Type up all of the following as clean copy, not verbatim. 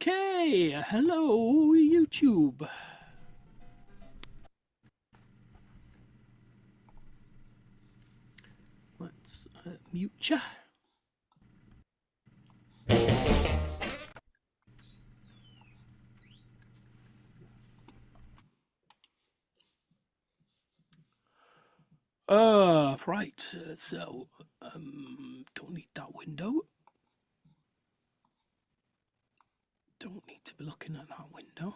Okay, hello YouTube. Let's mute you. Right, so, don't need that window. Don't need to be looking at that window.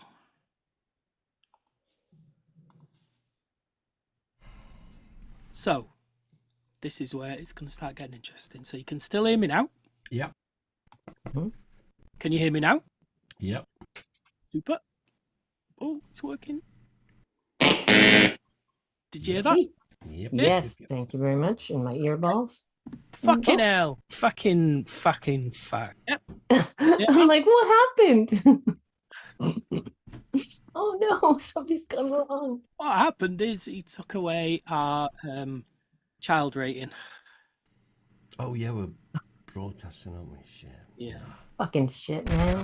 So, this is where it's going to start getting interesting. So you can still hear me now? Yep. Can you hear me now? Yep. Super. Oh, it's working. Did you hear that? Yep. Yes, thank you very much. And my earballs. Fucking hell. Fucking fuck. Yep. I'm like, what happened? Oh no, something's gone wrong. What happened is he took away our child rating. Oh yeah, we're broadcasting, aren't we? Shit. Yeah. Fucking shit, man.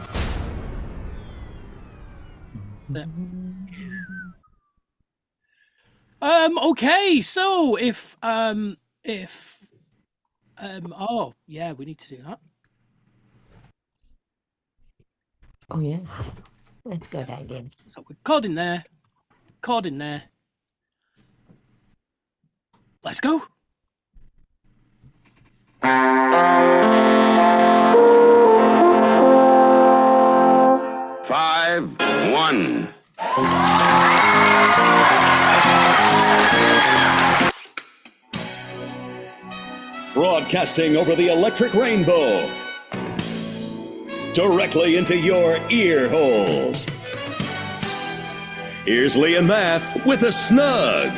Okay, so if oh yeah, we need to do that. Oh yeah, that's a good idea. So we're recording there. Let's go. Five, one. Broadcasting over the electric rainbow. Directly into your ear holes. Here's Lee and Math with a Snug.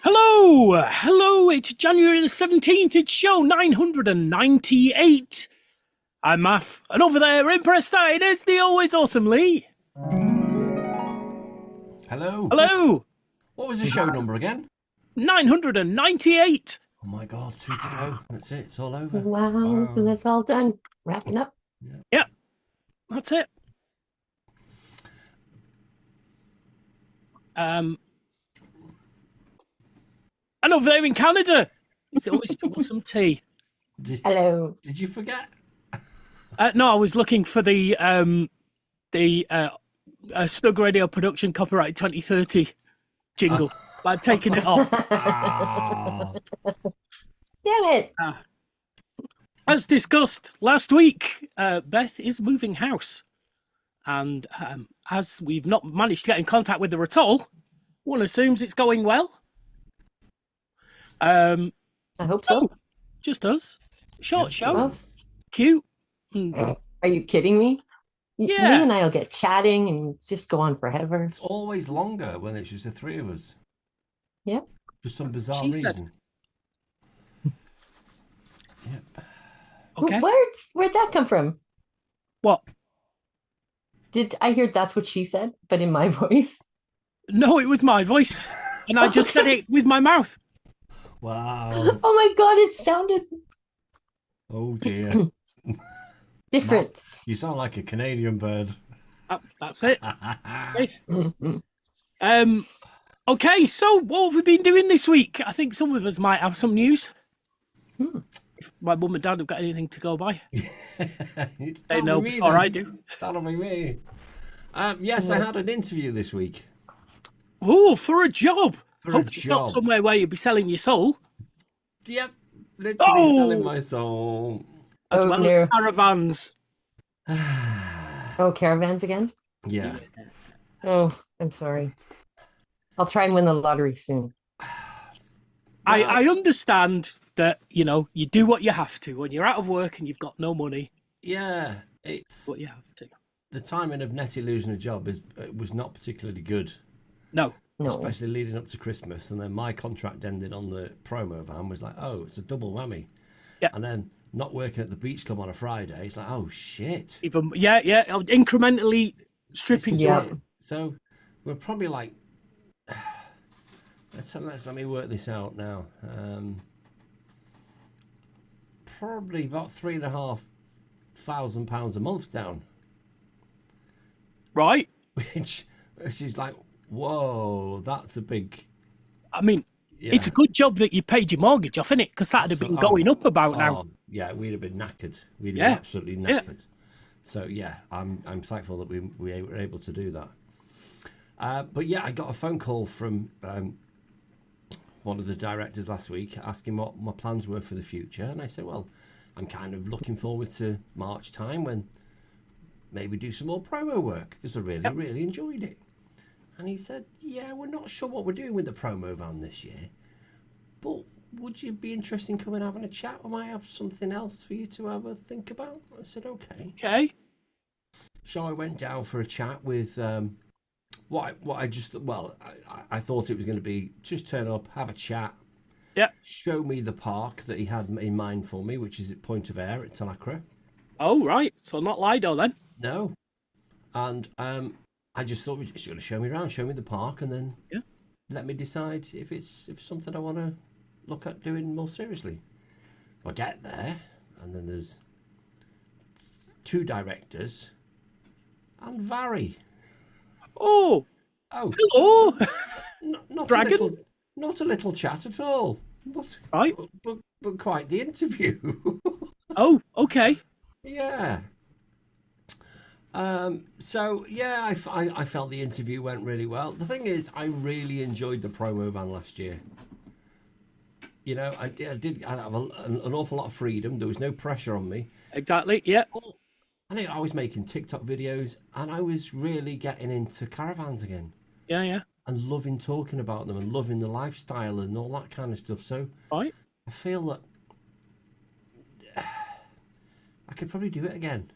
Hello, it's January the 17th, it's show 998. I'm Math, and over there in Prestine is the always awesome Lee. Hello. What was the show number again? 998. Oh my god, 2 to go. That's it, it's all over. Wow, so that's all done. Wrapping up. Yeah, that's it. And over there in Canada, it's always some tea. Hello. Did you forget? No, I was looking for the Snug Radio Production Copyright 2030 jingle. I'd taken it off. Damn it. As discussed last week, Beth is moving house. And as we've not managed to get in contact with her at all, one assumes it's going well. I hope so. Just us. Short show. Us? Cute. Are you kidding me? Yeah. Me and I'll get chatting and just go on forever. It's always longer when it's just the three of us. Yep. For some bizarre reason. Yep. Okay. Where'd that come from? What? Did I hear that's what she said, but in my voice? No, it was my voice. And I just said it with my mouth. Wow. Oh my god, it sounded Oh dear. different. You sound like a Canadian bird. That's it. Okay, so what have we been doing this week? I think some of us might have some news. My mum and dad have got anything to go by. They know before I do. That'll be me. Yes, I had an interview this week. Oh, for a job. Hope it's job. not somewhere where you'll be selling your soul. Yep, literally selling my soul. As well as caravans. Oh, caravans again? Yeah. Oh, I'm sorry. I'll try and win the lottery soon. I understand that, you know, you do what you have to when you're out of work and you've got no money. Yeah, it's what you have to. The timing of Nettie losing a job was not particularly good. No. Especially leading up to Christmas, and then my contract ended on the promo van. Was like, oh, it's a double whammy. Yeah. And then not working at the beach club on a Friday. It's like, oh shit. Even incrementally stripping you up. So we're probably like, let me work this out now. Probably about 3.5 £1,000 a month down, Right. which is like, whoa, that's a big. I mean, Yeah. it's a good job that you paid your mortgage off, innit? Because that'd have been going up about now. Yeah, we'd have been knackered. We'd have Yeah. been absolutely knackered. So yeah, I'm thankful that we were able to do that. But yeah, I got a phone call from one of the directors last week asking what my plans were for the future, and I said, well, I'm kind of looking forward to March time when maybe do some more promo work because I really enjoyed it. And he said, yeah, we're not sure what we're doing with the promo van this year, but would you be interested in coming and having a chat? I might have something else for you to have a think about. I said, okay. Okay. So I went down for a chat with I thought it was going to be just turn up, have a chat, show me the park that he had in mind for me, which is at Point of Air at Talacra. Oh, right. So not Lido then? No. And I just thought, just going to show me around, show me the park, and then let me decide if it's something I want to look at doing more seriously. I get there, and then there's 2 directors and Vary. Oh. Oh. Hello. Not Dragon? not a little chat at all. Right. But quite the interview. Oh, okay. Yeah. So yeah, I felt the interview went really well. The thing is, I really enjoyed the promo van last year. You know, I have an awful lot of freedom. There was no pressure on me. Exactly. Yeah. I think I was making TikTok videos, and I was really getting into caravans again. Yeah. And loving talking about them and loving the lifestyle and all that kind of stuff. So Right. I feel that I could probably do it again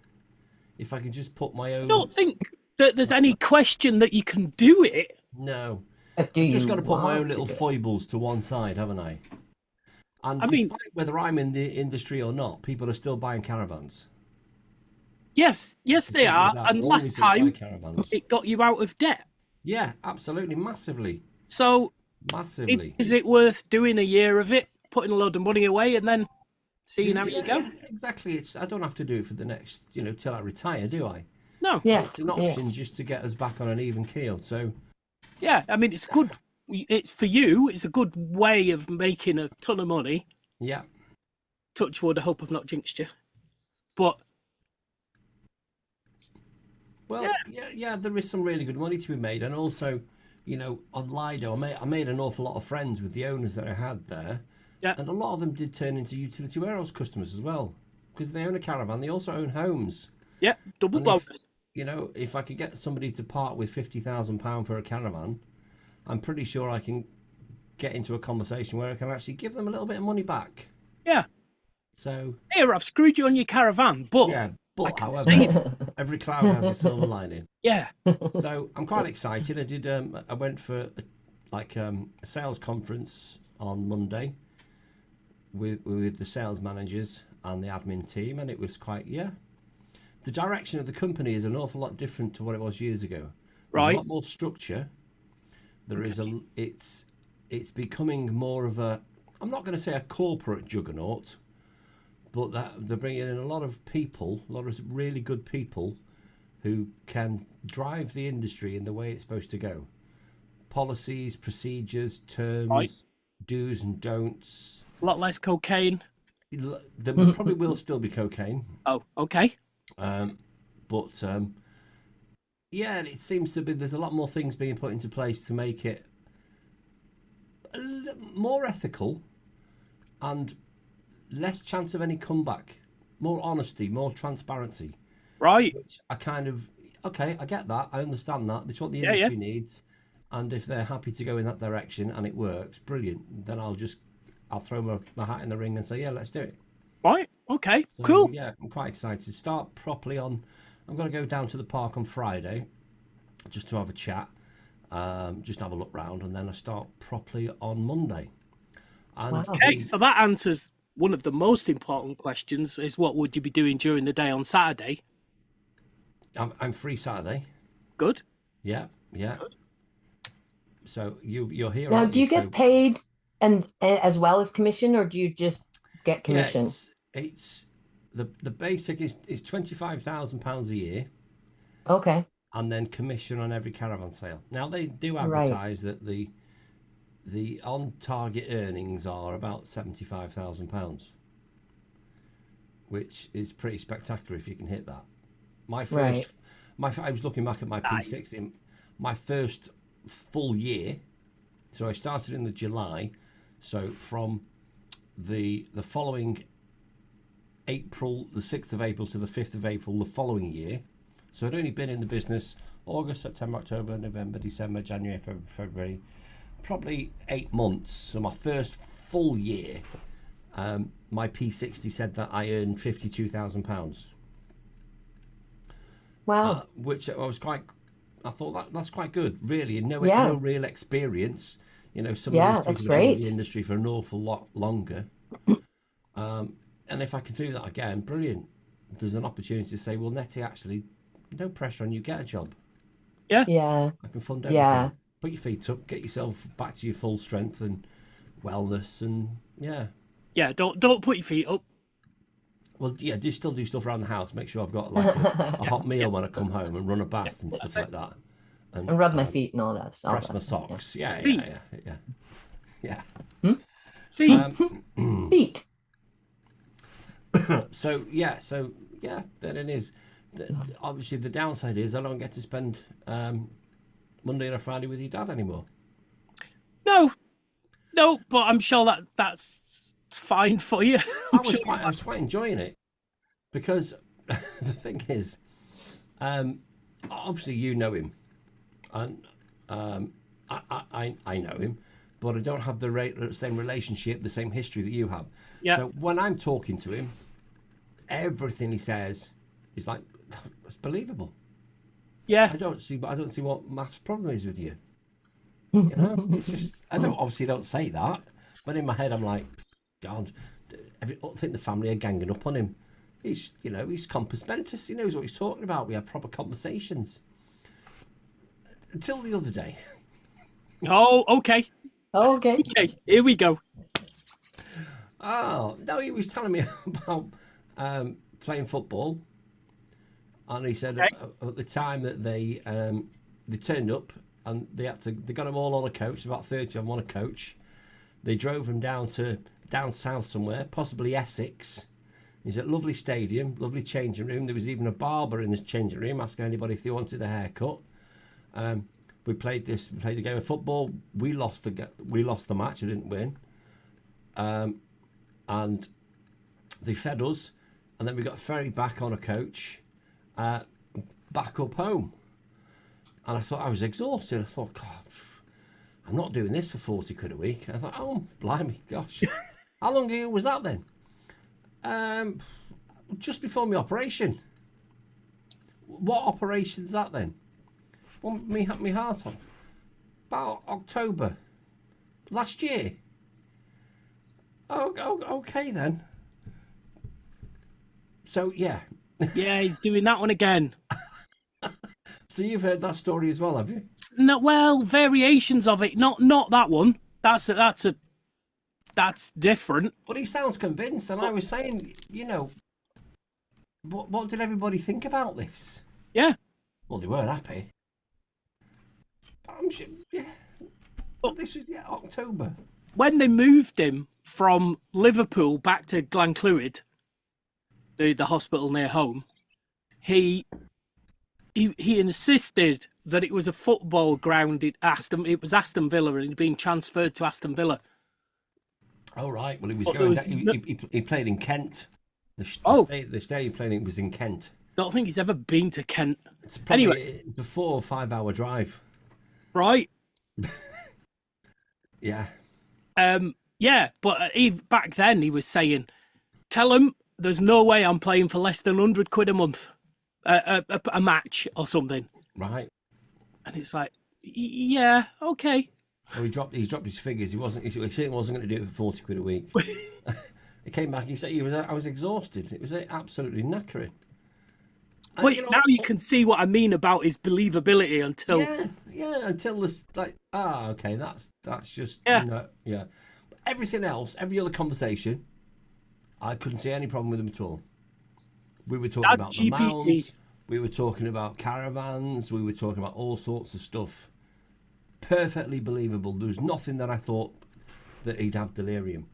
if I can just put my own. I don't think that there's any question that you can do it. No. But do I've you just got to put my want own little to do it? foibles to one side, haven't I? And I mean, despite whether I'm in the industry or not, people are still buying caravans. yes, they are. And last time caravans. it got you out of debt. Yeah, absolutely, massively. So Massively. is it worth doing a year of it, putting a load of money away, and then seeing how you go? Exactly. I don't have to do it for the next, till I retire, do I? No. Yeah. It's an option just to get us back on an even keel. So Yeah, I mean, it's good. It's for you. It's a good way of making a ton of money. yeah. Touch wood. I hope I've not jinxed you. But Well, yeah, there is some really good money to be made, and also, on Lido, I made an awful lot of friends with the owners that I had there, and a lot of them did turn into utility warehouse customers as well, because they own a caravan, they also own homes. yeah, double bonus. If I could get somebody to part with £50,000 for a caravan, I'm pretty sure I can get into a conversation where I can actually give them a little bit of money back. Yeah. So Here, I've screwed you on your caravan, but yeah. But can however, every cloud has a silver lining. yeah, So I'm quite excited. I did. I went for a sales conference on Monday with the sales managers and the admin team, and it was quite The direction of the company is an awful lot different to what it was years ago. There's Right. a lot more structure. There is it's becoming more of a. I'm not going to say a corporate juggernaut. But they're bringing in a lot of people, a lot of really good people who can drive the industry in the way it's supposed to go. Policies, procedures, terms, Right. do's and don'ts. a lot less cocaine. There probably will still be cocaine. Oh, okay. But it seems to be there's a lot more things being put into place to make it more ethical and less chance of any comeback, more honesty, more transparency. Right. Which I kind of, I get that, I understand that. It's what the Yeah, industry needs, and if they're happy to go in that direction and it works, brilliant. Then I'll throw my hat in the ring and say, yeah, let's do it. Right. Okay. So, Cool. Yeah, I'm quite excited. Start properly on. I'm going to go down to the park on Friday, just to have a chat, just have a look round, and then I start properly on Monday. And Wow. Okay. So that answers one of the most important questions: is what would you be doing during the day on Saturday? I'm free Saturday. Good. Yeah. So you're here. Now, aren't do you get So- paid and as well as commission, or do you just get commission? Yeah, it's the basic is £25,000 a year, Okay. and then commission on every caravan sale. Now they do Right. advertise that the on target earnings are about £75,000, which is pretty spectacular if you can hit that. Right. I was looking back at my Nice. P60, my first full year. So I started in the July. So from the following April, the 6th of April to the 5th of April the following year. So I'd only been in the business August, September, October, November, December, January, February, probably 8 months. So my first full year, my P60 said that I earned £52,000. Wow. Which I thought that's quite good, really. And no real experience. You know, some Yeah, of these that's people have been in great. the industry for an awful lot longer. And if I can do that again, brilliant. There's an opportunity to say, well, Nettie, actually, no pressure on you, get a job. Yeah. I can fund everything. Yeah. Put your feet up, get yourself back to your full strength and wellness, and Yeah, don't put your feet up. Well, yeah, still do stuff around the house. Make sure I've got like a hot meal when I come home, and run a bath and stuff like that. And rub my feet and all that stuff. Press my socks. Yeah. Feet. Feet. So then it is. Obviously, the downside is I don't get to spend Monday and a Friday with your dad anymore. No, but I'm sure that's fine for you. I was quite enjoying it, because the thing is, obviously you know him, and I know him, but I don't have the same relationship, the same history that you have. Yeah. So when I'm talking to him, everything he says is like, it's believable. Yeah. I don't see what Matt's problem is with you. You know, it's just, I don't say that, but in my head I'm like, God, I think the family are ganging up on him. He's compass mentis. He knows what he's talking about. We have proper conversations. Until the other day. Oh, okay. Okay. Okay, here we go. Oh no, he was telling me about playing football, and he said at the time that they turned up and they got them all on a coach, about 30 of them on a coach. They drove them down south somewhere, possibly Essex. He's at lovely stadium, lovely changing room. There was even a barber in this changing room asking anybody if they wanted a haircut. We played a game of football. We lost the match. We didn't win. And they fed us, and then we got ferried back on a coach, back up home. And I thought I was exhausted. I thought, God, I'm not doing this for 40 quid a week. I thought, oh, blimey, gosh. How long ago was that then? Just before my operation. What operation's that then? Well, me heart on. About October last year. Oh, okay then. So yeah. Yeah, he's doing that one again. So you've heard that story as well, have you? No, well, variations of it. Not that one. That's different. But he sounds convinced, and I was saying, what did everybody think about this? Yeah. Well, they weren't happy. But I'm sure, yeah. But this was October. When they moved him from Liverpool back to Glenclwyd, the hospital near home, he insisted that it was a football ground. It was Aston Villa, and he'd been transferred to Aston Villa. Oh right. Well, he was But going. there was Down, he played in Kent. The stadium playing was in Kent. Don't think he's ever been to Kent. It's probably Anyway. a 4 or 5 hour drive. Right. Yeah. Yeah, but back then he was saying, tell him there's no way I'm playing for less than 100 quid a month, a match or something. Right. And it's like, yeah, okay. Well, he dropped his figures. He certainly wasn't going to do it for 40 quid a week. He came back. He said I was exhausted. It was absolutely knackering. But now you can see what I mean about his believability until until this okay, that's just Yeah. yeah. Everything else, every other conversation, I couldn't see any problem with him at all. We were talking That about the GPT. mounds. We were talking about caravans. We were talking about all sorts of stuff. Perfectly believable. There was nothing that I thought that he'd have delirium.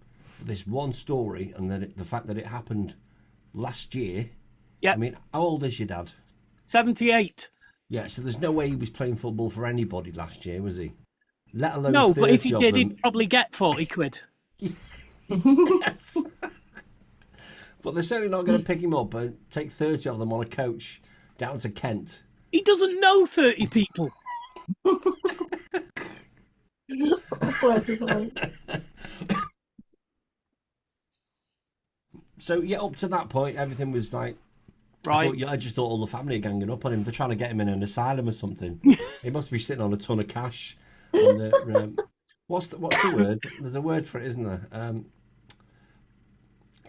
This one story, and then the fact that it happened last year. Yeah. I mean, how old is your dad? 78. Yeah, so there's no way he was playing football for anybody last year, was he? Let alone No, 30 but if he of did, them. he'd probably get 40 quid. Yes. But they're certainly not going to pick him up and take 30 of them on a coach down to Kent. He doesn't know 30 people. Bless his heart. So, yeah, up to that point, everything was like... Right. I just thought all the family are ganging up on him. They're trying to get him in an asylum or something. He must be sitting on a ton of cash. And what's the word? There's a word for it, isn't there?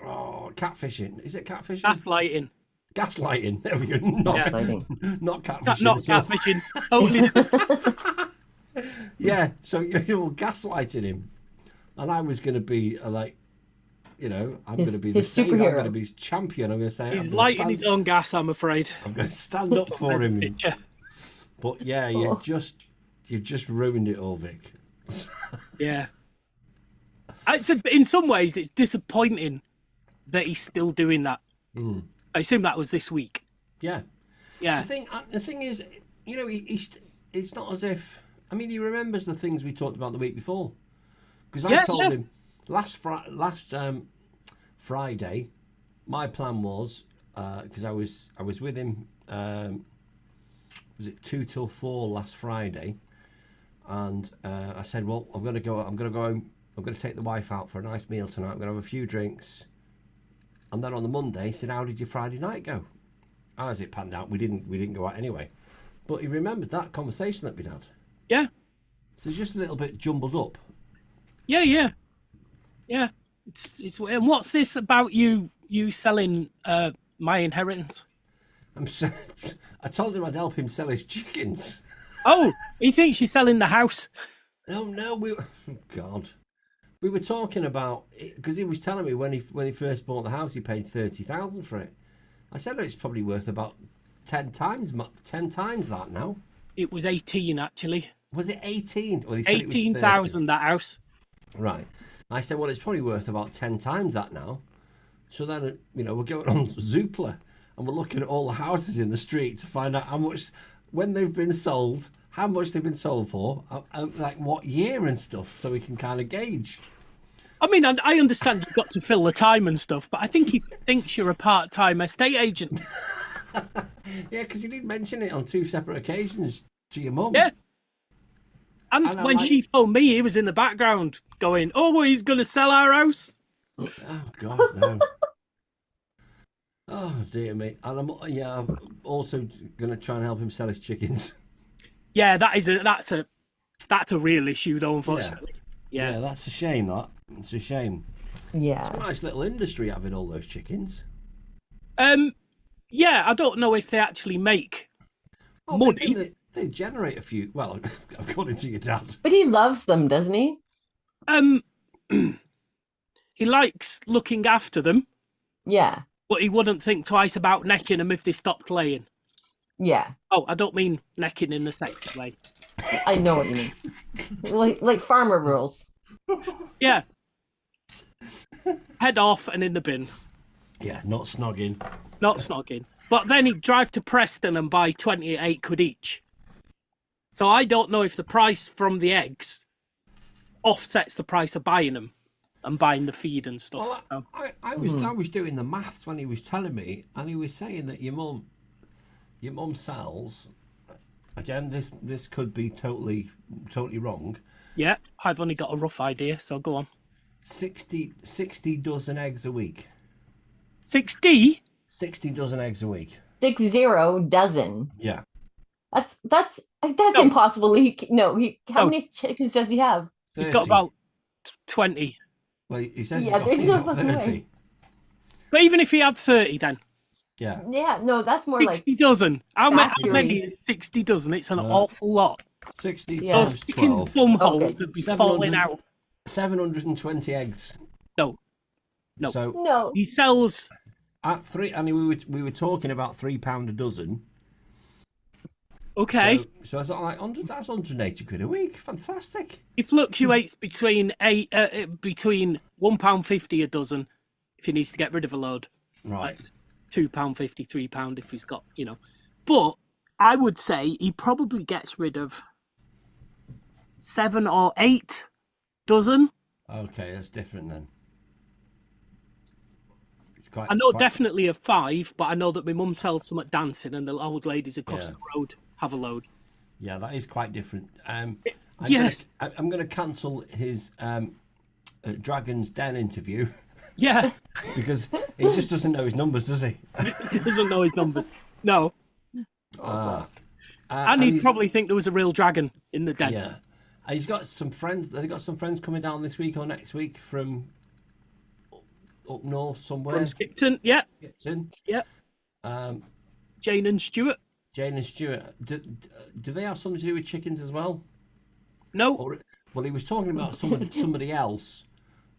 Catfishing. Is it catfishing? Gaslighting. Gaslighting. There we go. Gaslighting. Not catfishing. Not at all. catfishing. Only Yeah, so you're gaslighting him. And I was going to be like, I'm going to be the his savior. I'm superhero. going to be his champion. I'm going to say, he's lighting his own gas, I'm afraid. I'm going to stand up for There's a him. picture. But yeah, you've just ruined it all, Vic. Yeah. In some ways, it's disappointing that he's still doing that. I assume that was this week. Yeah. Yeah. The thing is, it's not as if. I mean, he remembers the things we talked about the week before. Because I told him last Friday, my plan was because I was with him. Was it 2 till 4 last Friday? And I said, well, I'm going to go home. I'm going to take the wife out for a nice meal tonight. I'm going to have a few drinks. And then on the Monday, he said, how did your Friday night go? As it panned out, we didn't go out anyway. But he remembered that conversation that we'd had. Yeah. So it's just a little bit jumbled up. Yeah. It's and what's this about you selling my inheritance? I told him I'd help him sell his chickens. Oh, he thinks you're selling the house. No, God. We were talking about because he was telling me when he first bought the house, he paid 30,000 for it. I said it's probably worth about 10 times that now. It was 18 actually. Was it 18? Well, he said 18,000 that house. Right. I said, well, it's probably worth about 10 times that now. So then, we're going on Zoopla and we're looking at all the houses in the street to find out how much, when they've been sold, how much they've been sold for, like what year and stuff, so we can kind of gauge. I mean, I understand you've got to fill the time and stuff, but I think he thinks you're a part-time estate agent. Yeah, because you did mention it on 2 separate occasions to your mum. Yeah. And when she phoned me, he was in the background going, oh, well, he's going to sell our house. Oh, God, no. Oh, dear me. And I'm also going to try and help him sell his chickens. Yeah, that's a real issue, though, unfortunately. Yeah, that's a shame, that. It's a shame. Yeah. It's a nice little industry having all those chickens. Yeah, I don't know if they actually make money. They generate a few, well, according to your dad. But he loves them, doesn't he? He likes looking after them, Yeah. but he wouldn't think twice about necking them if they stopped laying. Yeah. Oh, I don't mean necking in the sexy way. I know what you mean. Like farmer rules. Yeah. Head off and in the bin. Yeah, not snogging. Not snogging. But then he'd drive to Preston and buy 28 quid each. So I don't know if the price from the eggs offsets the price of buying them and buying the feed and stuff. Well, I was doing the maths when he was telling me, and he was saying that your mum sells. Again, this could be totally wrong. Yeah, I've only got a rough idea, so go on. 60 dozen eggs a week. 60? 60 dozen eggs a week. 60 dozen. Yeah. That's impossible. How many chickens does he have? 30. He's got about 20. Well, he says there's he's no got fucking 30. way. But even if he had 30 then, Yeah. Yeah, no, that's more 60 like dozen. How factory. many is 60 dozen? It's an awful lot. 60 Yeah. Those times fucking 12. bum holes Okay. would be 700. falling out. 720 eggs. No. So no. He sells At three, and we were talking about £3 a dozen. Okay. So it's like 100. That's 180 quid a week. Fantastic. It fluctuates between £1.50 a dozen if he needs to get rid of a load. Right. Like £2.50, £3 if he's got, But I would say he probably gets rid of 7 or 8 dozen. Okay, that's different then. It's quite, I know quite... definitely of 5, but I know that my mum sells some at dancing, and the old ladies across the road have a load. Yeah, that is quite different. I'm going to cancel his Dragon's Den interview. Yeah. Because he just doesn't know his numbers, does he? He doesn't know his numbers. No. And he'd probably think there was a real dragon in the den. Yeah. He's got some friends. They've got some friends coming down this week or next week from up north somewhere. From Skipton, yeah. Skipton. Yeah. Jane and Stuart. Jane and Stuart. Do they have something to do with chickens as well? No. Well, he was talking about somebody else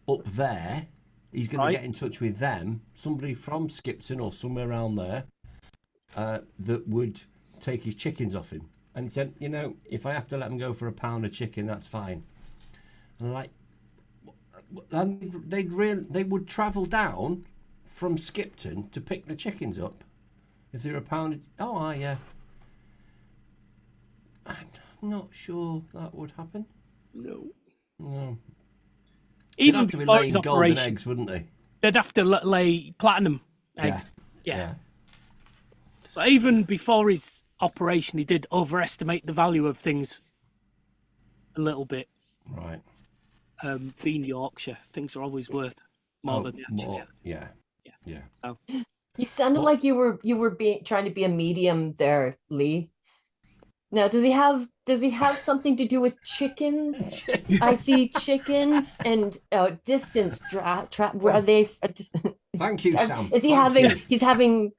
up there. He's going to get in touch with them, somebody from Skipton or somewhere around there, that would take his chickens off him. And he said, if I have to let them go for £1 a chicken, that's fine. And I'm like, and they would travel down from Skipton to pick the chickens up if they're £1. Oh, yeah. I'm not sure that would happen. No. They'd Even have to be before laying his golden operation, eggs, wouldn't they? they'd have to lay platinum eggs. Yeah. So even before his operation, he did overestimate the value of things a little bit. Right. Being Yorkshire, things are always worth more than they actually are. Yeah. So, You sounded like you were trying to be a medium there, Lee. Now, does he have something to do with chickens? I see chickens and distance are they? Thank you, Sam. Is he He's having.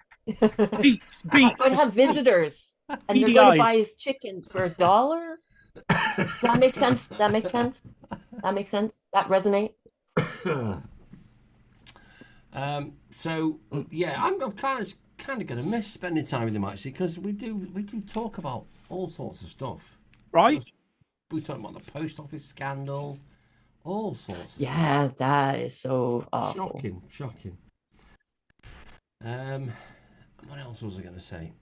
beats. Going to have visitors, and they're going to buy his chicken for $1. Does that make sense? That makes sense. That resonate. So yeah, I'm kind of going to miss spending time with him actually, because we do talk about all sorts of stuff. Right. We talk about the post office scandal, all sorts. Yeah, that is so awful. Shocking. What else was I going to say?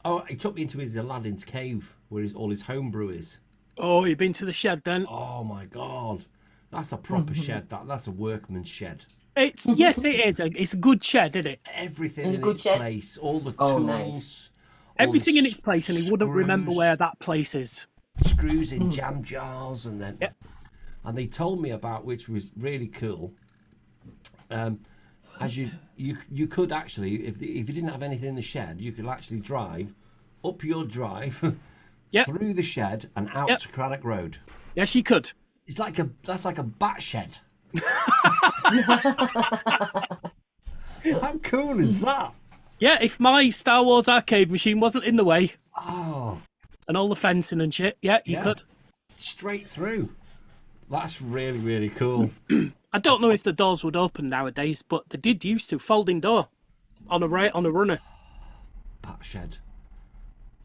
Oh, he took me into his Aladdin's cave where all his homebrew is. Oh, you've been to the shed then? Oh my God, that's a proper shed. That's a workman's shed. Yes, it is. It's a good shed, isn't it? Everything in its place, all the tools. Nice. Everything in its place, and he wouldn't remember where that place is. Screws in jam jars, and then, and they told me about, which was really cool. As you could actually, if you didn't have anything in the shed, you could actually drive up your drive, through the shed and out to Craddock Road. Yes, you could. That's like a bat shed. How cool is that? Yeah, if my Star Wars arcade machine wasn't in the way, and all the fencing and shit, you could. Straight through. That's really, really cool. I don't know if the doors would open nowadays, but they did used to. Folding door on a runner. Bat shed.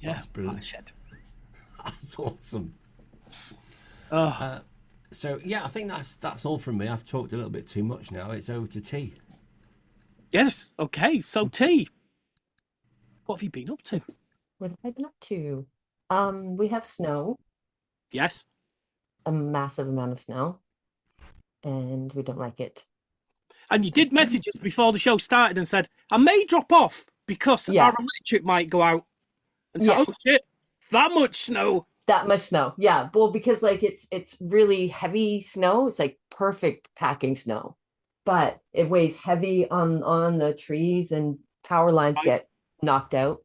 Yeah, that's brilliant. Bat shed. That's awesome. So yeah, I think that's all from me. I've talked a little bit too much now. It's over to T. Yes. Okay. So T, what have you been up to? What have I been up to? We have snow. Yes. A massive amount of snow, and we don't like it. And you did message us before the show started and said, I may drop off because our electric might go out. And so, oh shit, that much snow. That much snow. Yeah. Well, because it's really heavy snow. It's like perfect packing snow, but it weighs heavy on the trees, and power lines get knocked out,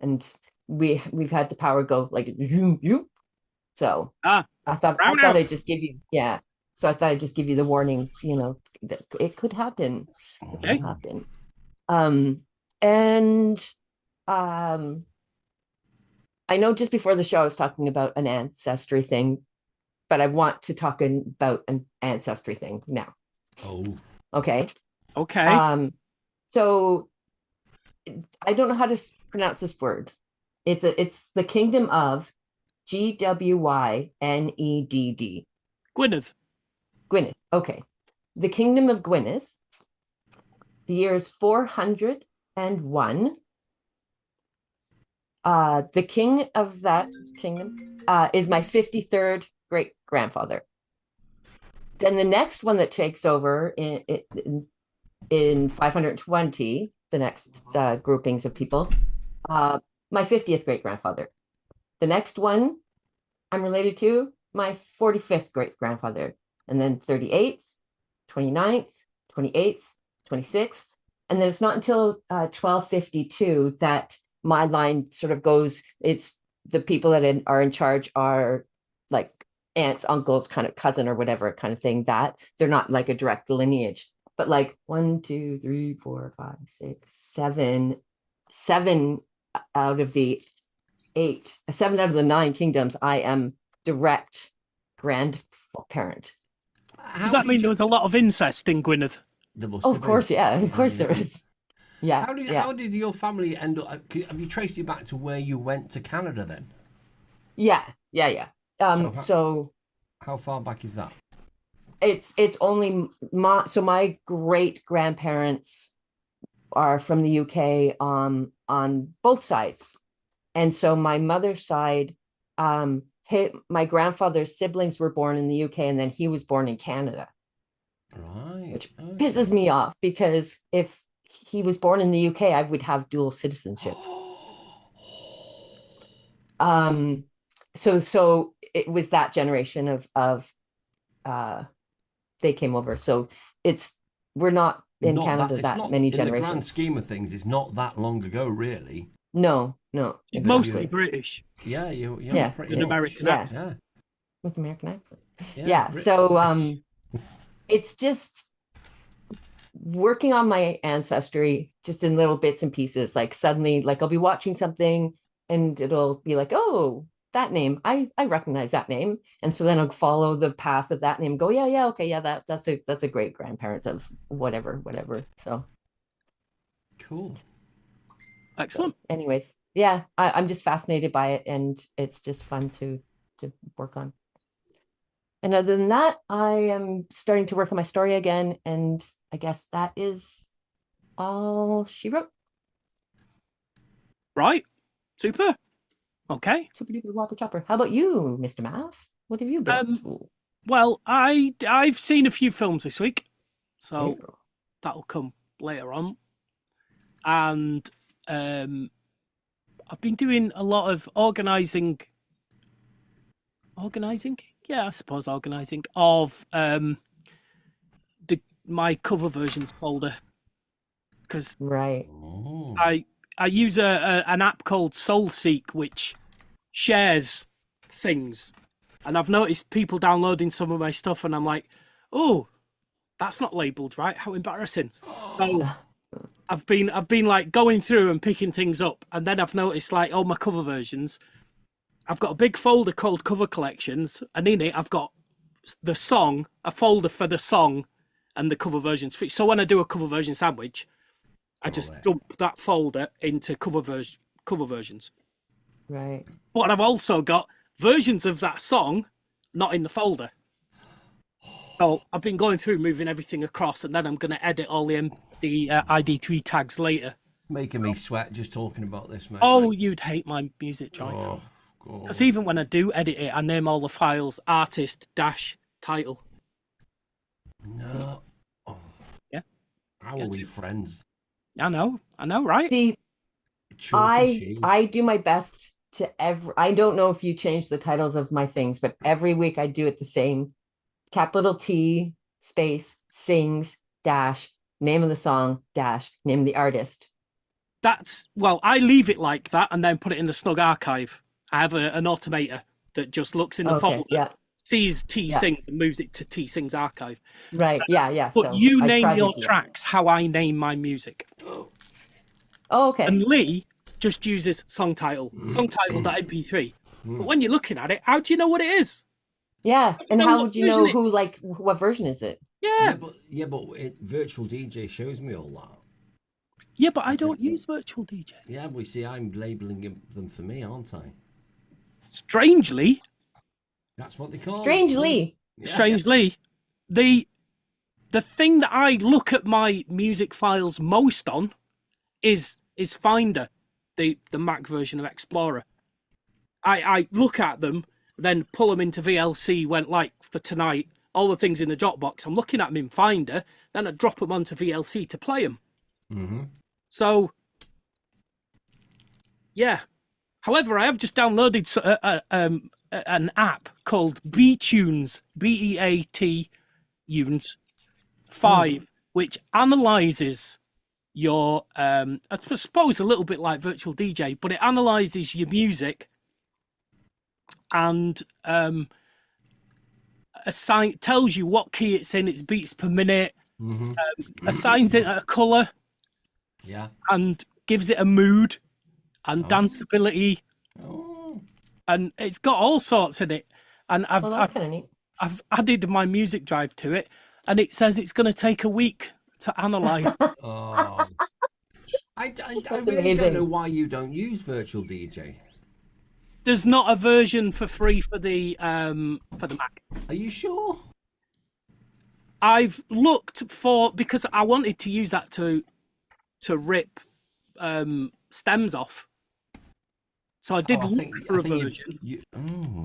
and we've had the power go like zoom. So I thought I'd just give you So I thought I'd just give you the warning. That it could happen. Okay. It could happen. And I know just before the show I was talking about an ancestry thing, but I want to talk about an ancestry thing now. Oh. Okay. Okay. So I don't know how to pronounce this word. It's the kingdom of Gwynedd. Gwynedd. Gwynedd. Okay. The kingdom of Gwynedd. The year is 401. The king of that kingdom is my 53rd great grandfather. Then the next one that takes over in 520, the next groupings of people, my 50th great grandfather. The next one I'm related to, my 45th great grandfather, and then 38th, 29th, 28th, 26th. And then it's not until 1252 that my line sort of goes, it's the people that are in charge are like aunts, uncles, kind of cousin or whatever kind of thing, that they're not like a direct lineage. But like 1, 2, 3, 4, 5, 6, 7 out of the 8, 7 out of the 9 kingdoms, I am direct grandparent. Does that mean there was a lot of incest in Gwynedd? Of course, yeah. Of course there is. Yeah. How did your family end up? Have you traced it back to where you went to Canada then? Yeah. So how far back is that? It's only my great grandparents are from the UK on both sides. And so my mother's side, my grandfather's siblings were born in the UK, and then he was born in Canada. Right. Which pisses me off, because if he was born in the UK, I would have dual citizenship. So it was that generation of they came over. So we're not in Canada that many generations. In the grand scheme of things, it's not that long ago, really. No. It's mostly British. Yeah, you're pretty an American accent. Yeah. With American accent. Yeah. So it's just working on my ancestry just in little bits and pieces. Like suddenly, like I'll be watching something and it'll be like, oh, that name, I recognize that name. And so then I'll follow the path of that name and go, okay, that's a great grandparent of whatever. So cool. Excellent. So anyways, yeah, I'm just fascinated by it, and it's just fun to work on. And other than that, I am starting to work on my story again, and I guess that is all she wrote. Right. Super. Okay. Super duper whopper chopper. How about you, Mr. Math? What have you been up to? Well, I've seen a few films this week, so that'll come later on. And I've been doing a lot of organizing. Yeah, I suppose organizing of my cover versions folder, because I use an app called SoulSeek, which shares things, and I've noticed people downloading some of my stuff, and I'm like, oh, that's not labeled right. How embarrassing! So I've been like going through and picking things up, and then I've noticed like all my cover versions. I've got a big folder called Cover Collections, and in it I've got a folder for the song and the cover versions. So when I do a cover version sandwich, I just dump that folder into cover versions. Right. But I've also got versions of that song not in the folder. So I've been going through, moving everything across, and then I'm going to edit all the ID3 tags later. Making me sweat just talking about this, mate. Oh, you'd hate my music, Joy. Because even when I do edit it, I name all the files artist-title. No. Oh. Yeah. How are we friends? I know, right? See, I do my best to I don't know if you change the titles of my things, but every week I do it the same. Capital T space sings dash name of the song dash name of the artist. I leave it like that and then put it in the Snug archive. I have an automator that just looks in the folder, sees T Sings and moves it to T Sings archive. Right, yeah. But so you name your tracks how I name my music. Oh, okay. And Lee just uses songtitle.mp3. But when you're looking at it, how do you know what it is? Yeah, and how would you know what version is it? Yeah. But Virtual DJ shows me all that. Yeah, but I don't use virtual DJ. Yeah, we see. I'm labelling them for me, aren't I? Strangely, That's what they call. Strangely, Yeah. strangely, the thing that I look at my music files most on is Finder, the Mac version of Explorer. I look at them, then pull them into VLC. Went like for tonight, all the things in the Dropbox. I'm looking at them in Finder, then I drop them onto VLC to play them. Mm-hmm. So, yeah. However, I have just downloaded an app called BTunes, BEAT Tunes 5, which analyzes your, I suppose a little bit like Virtual DJ, but it analyzes your music and tells you what key it's in, its beats per minute, assigns it a colour, Yeah. and gives it a mood and danceability, Oh. and it's got all sorts in it. And well, that's kind of neat. I've added my music drive to it, and it says it's going to take a week to analyze. Oh. I really amazing. don't know why you don't use Virtual DJ. There's not a version for free for the Mac. Are you sure? I've looked for, because I wanted to use that to rip stems off. So I did look for a version, Oh.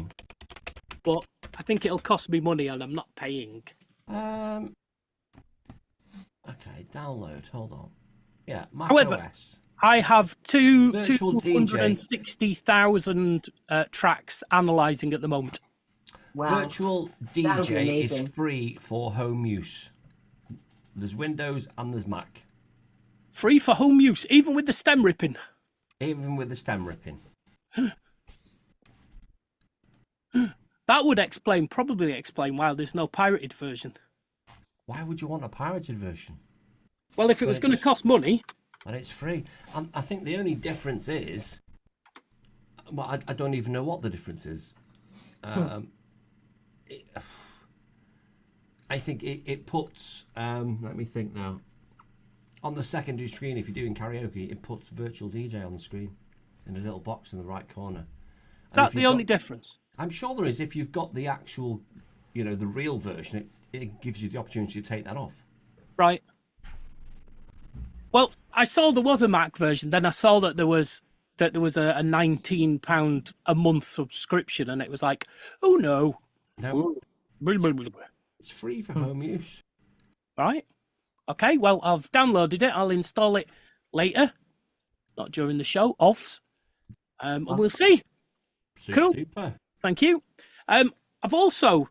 but I think it'll cost me money and I'm not paying. Okay, download. Hold on. Yeah, Mac However, OS. I have Virtual DJ. 260,000 tracks analysing at the moment. Wow. Virtual That'll be DJ is amazing. free for home use. There's Windows and there's Mac, Free for home use, even with the stem ripping. even with the stem ripping. That would probably explain why there's no pirated version. Why would you want a pirated version? Well, if it was going to cost money, And it's free. And I think the only difference is, well, I don't even know what the difference is. I think it puts, let me think now, on the secondary screen, if you're doing karaoke, it puts Virtual DJ on the screen in a little box in the right corner. is that the only difference? I'm sure there is. If you've got the actual, the real version, it gives you the opportunity to take that off. Right. Well, I saw there was a Mac version. Then I saw that there was a £19 a month subscription, and it was like, oh no. No, Blah, blah, blah, blah. it's free for home use. Right. Okay. Well, I've downloaded it. I'll install it later, not during the show. Offs, and we'll see. Cool. Super. Thank you. I've also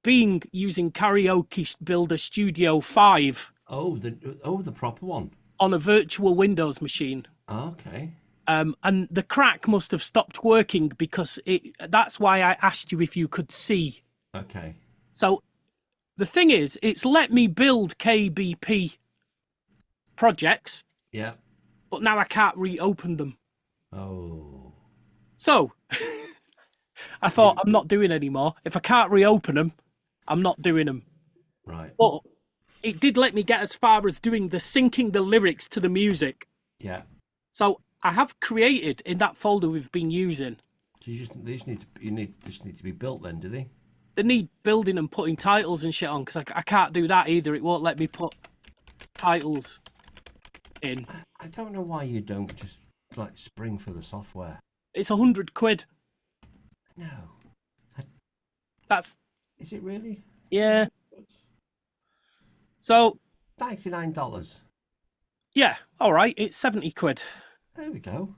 been using Karaoke Builder Studio 5 the proper one. on a virtual Windows machine. Okay. And the crack must have stopped working because that's why I asked you if you could see. Okay. So the thing is, it's let me build KBP projects, Yeah. but now I can't reopen them. Oh. So I thought I'm not doing anymore. If I can't reopen them, I'm not doing them. Right. But it did let me get as far as doing the syncing the lyrics to the music. Yeah. So I have created in that folder we've been using. So they just need to be built then, do they? They need building and putting titles and shit on because I can't do that either. It won't let me put titles in. I don't know why you don't just spring for the software. It's £100. No. That's Is it really? yeah. So $99. yeah, all right. It's £70. There we go.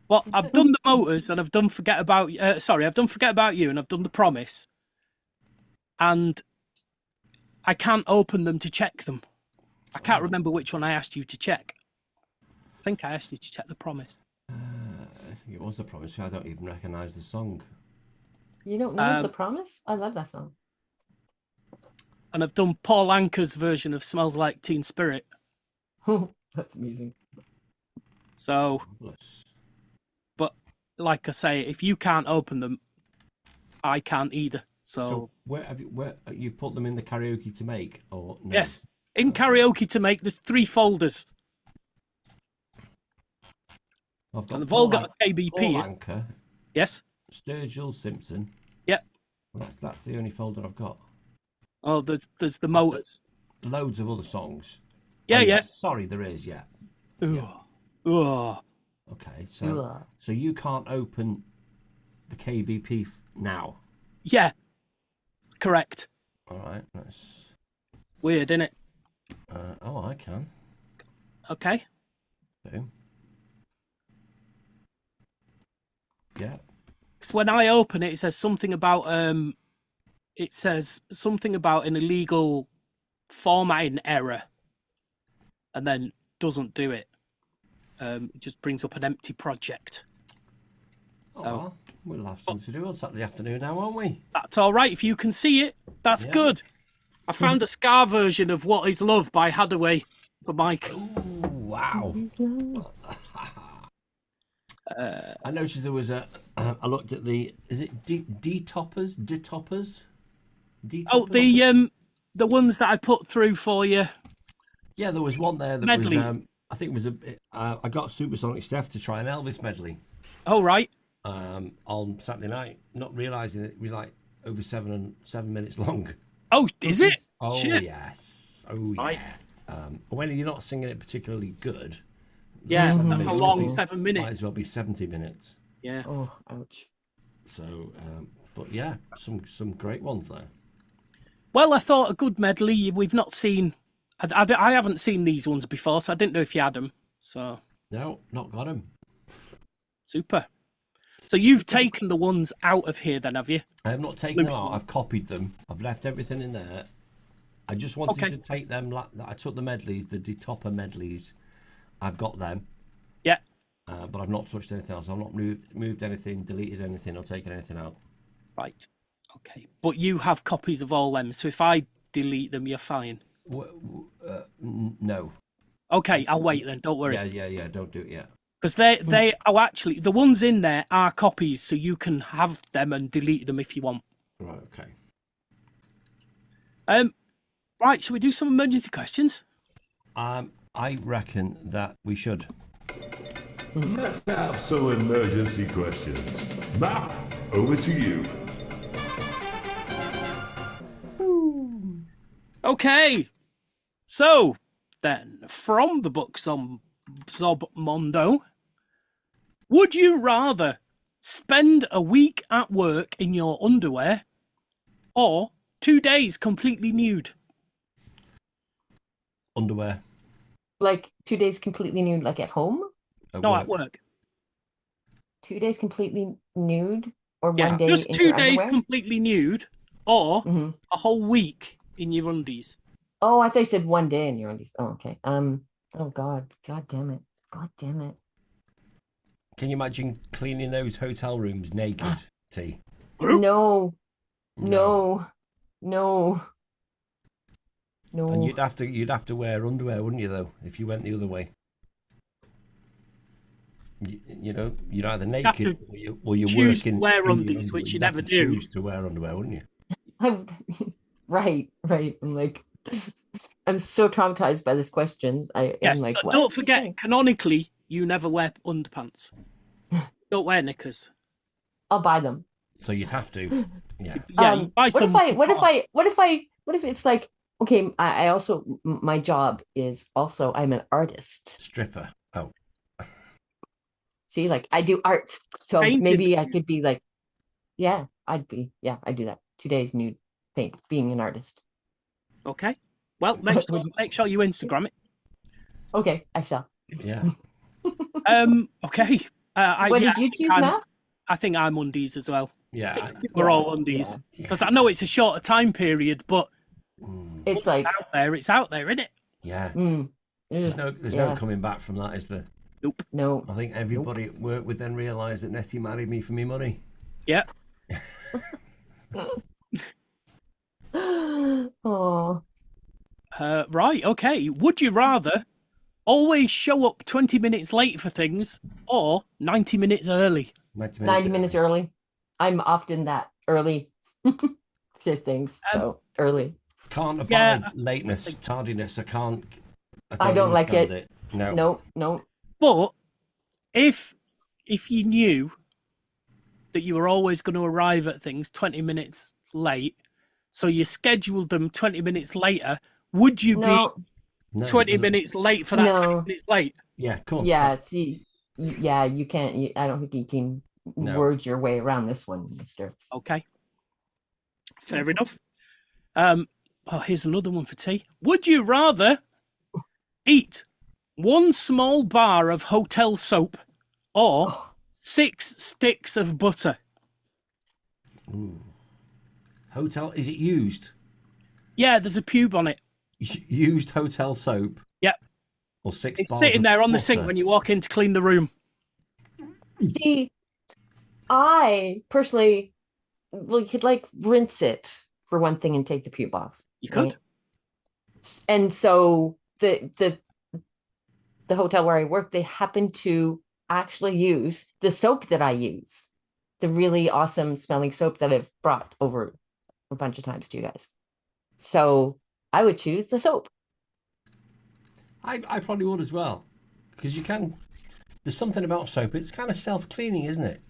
Well, I've done the motors and I've done Forget About I've done Forget About You and I've done The Promise. And I can't open them to check them. I can't remember which one I asked you to check. I think I asked you to check The Promise. I think it was The Promise. I don't even recognise the song. You don't know The Promise? I love that song. And I've done Paul Anka's version of Smells Like Teen Spirit. That's amazing. So, Bless. but like I say, if you can't open them, I can't either. So where you've put them in the karaoke to make or no? yes, in Karaoke to Make, there's 3 folders. I've got And they've all got a Paul KBP. Anka, Yes. Sturgill Simpson. Yep. That's the only folder I've got. Oh, there's the motors. Loads of other songs. Yeah, Oh, yeah. Sorry, there is. Yeah. Ugh. Ugh. Okay, so you can't open the KBP now. Yeah. Correct. All right, that's Weird, isn't it? I can. Okay. Boom. Yeah. 'Cause when I open it, it says something about an illegal formatting error, and then doesn't do it. It just brings up an empty project. So well, we'll have something to do on Saturday afternoon now, won't we? that's all right. If you can see it, that's Yeah. good. I found a Scar version of What Is Love by Hadaway for Mike. Ooh, wow. I noticed there was I looked at is it D-toppers? D-toppers? Oh, the ones that I put through for you. Yeah, there was one there that Medleys. was, I think it was I got Supersonic Steph to try an Elvis medley Oh, right. on Saturday night, not realising it was like over 7 minutes long. Oh, is it? Oh, Shit. yes. Oh, yeah. Right. When you're not singing it particularly good, Yeah, 7 that's a minutes long would be- 7 Might minutes. as well be 70 minutes. Yeah. Oh, ouch. So, but yeah, some great ones there. Well, I thought a good medley. We've not seen. I haven't seen these ones before, so I didn't know if you had them. So No, not got them. super. So you've taken the ones out of here, then, have you? I have not taken them out. I've copied them. I've left everything in there. I just wanted Okay. to take them. I took the medleys, the D-topper medleys. I've got them, Yeah. but I've not touched anything else. I've not moved anything, deleted anything, or taken anything out. Right. Okay. But you have copies of all them, so if I delete them, you're fine. No. Okay, I'll wait then. Don't worry. Yeah. Don't do it yet. Because actually the ones in there are copies, so you can have them and delete them if you want. Right. Okay. Right. Shall we do some emergency questions? I reckon that we should. Let's have some emergency questions. Matt, over to you. Okay. So then, from the books on Zobmondo, would you rather spend a week at work in your underwear or 2 days completely nude? Underwear. Like 2 days completely nude, like at home? No, at work. 2 days completely nude? Or Yeah, one day just in 2 your days underwear? completely nude or Mhm. a whole week in your undies. Oh, I thought you said one day in your undies. Oh, okay. Oh God. God damn it. God damn it. Can you imagine cleaning those hotel rooms naked, T? No. No. No. No. And you'd have to wear underwear, wouldn't you? Though, if you went the other way, you know, you're either naked or you're choose to working. wear in your undies, which you You'd have never to do. Choose to wear underwear, wouldn't you? Right. I'm like, I'm so traumatized by this question. I'm Yes, like, but what? don't What are you forget, saying? canonically, you never wear underpants. Don't wear knickers. I'll buy them. So you'd have to. Yeah. Yeah, you buy what some. if it's like, okay, I also, my job is also, I'm an artist. Stripper. Oh. See, like I do art. So Painting. maybe I could be like, I do that. 2 days nude paint, being an artist. Okay. Well, make sure you Instagram it. Okay, I shall. Yeah. Okay. What did you choose, Matt? I think I'm undies as well. Yeah. I think we're all undies because I know it's a shorter time period, but It's like, it's out there, isn't it? Yeah. mm, There's ugh, no coming back from that, is there? Nope. no. I think everybody at work would then realise that Nettie married me for me money. Yeah. Oh, Right. Okay. Would you rather always show up 20 minutes late for things or 90 minutes early? 90 minutes early. I'm often that early to things. So early. Can't abide Yeah. lateness, tardiness. I I don't like understand it. No. No. But if if you knew that you were always going to arrive at things 20 minutes late, so you scheduled them 20 minutes later, would you No, No, 20 it doesn't- minutes late for that 20 minutes late? Yeah, of course. yeah, you can't. I don't think you can No. word your way around this one, Mister. Okay. Fair enough. Here's another one for tea. Would you rather eat one small bar of hotel soap or 6 sticks of butter? Hotel, is it used? Yeah, there's a pube on it. Used hotel soap? Yep. Or 6 It's bars sitting of there on the butter? sink when you walk in to clean the room. See, I personally could like rinse it for one thing and take the pube off. You could. right? And so the hotel where I work, they happen to actually use the soap that I use, the really awesome smelling soap that I've brought over a bunch of times to you guys. So I would choose the soap. I probably would as well. Because you can... There's something about soap. It's kind of self-cleaning, isn't it?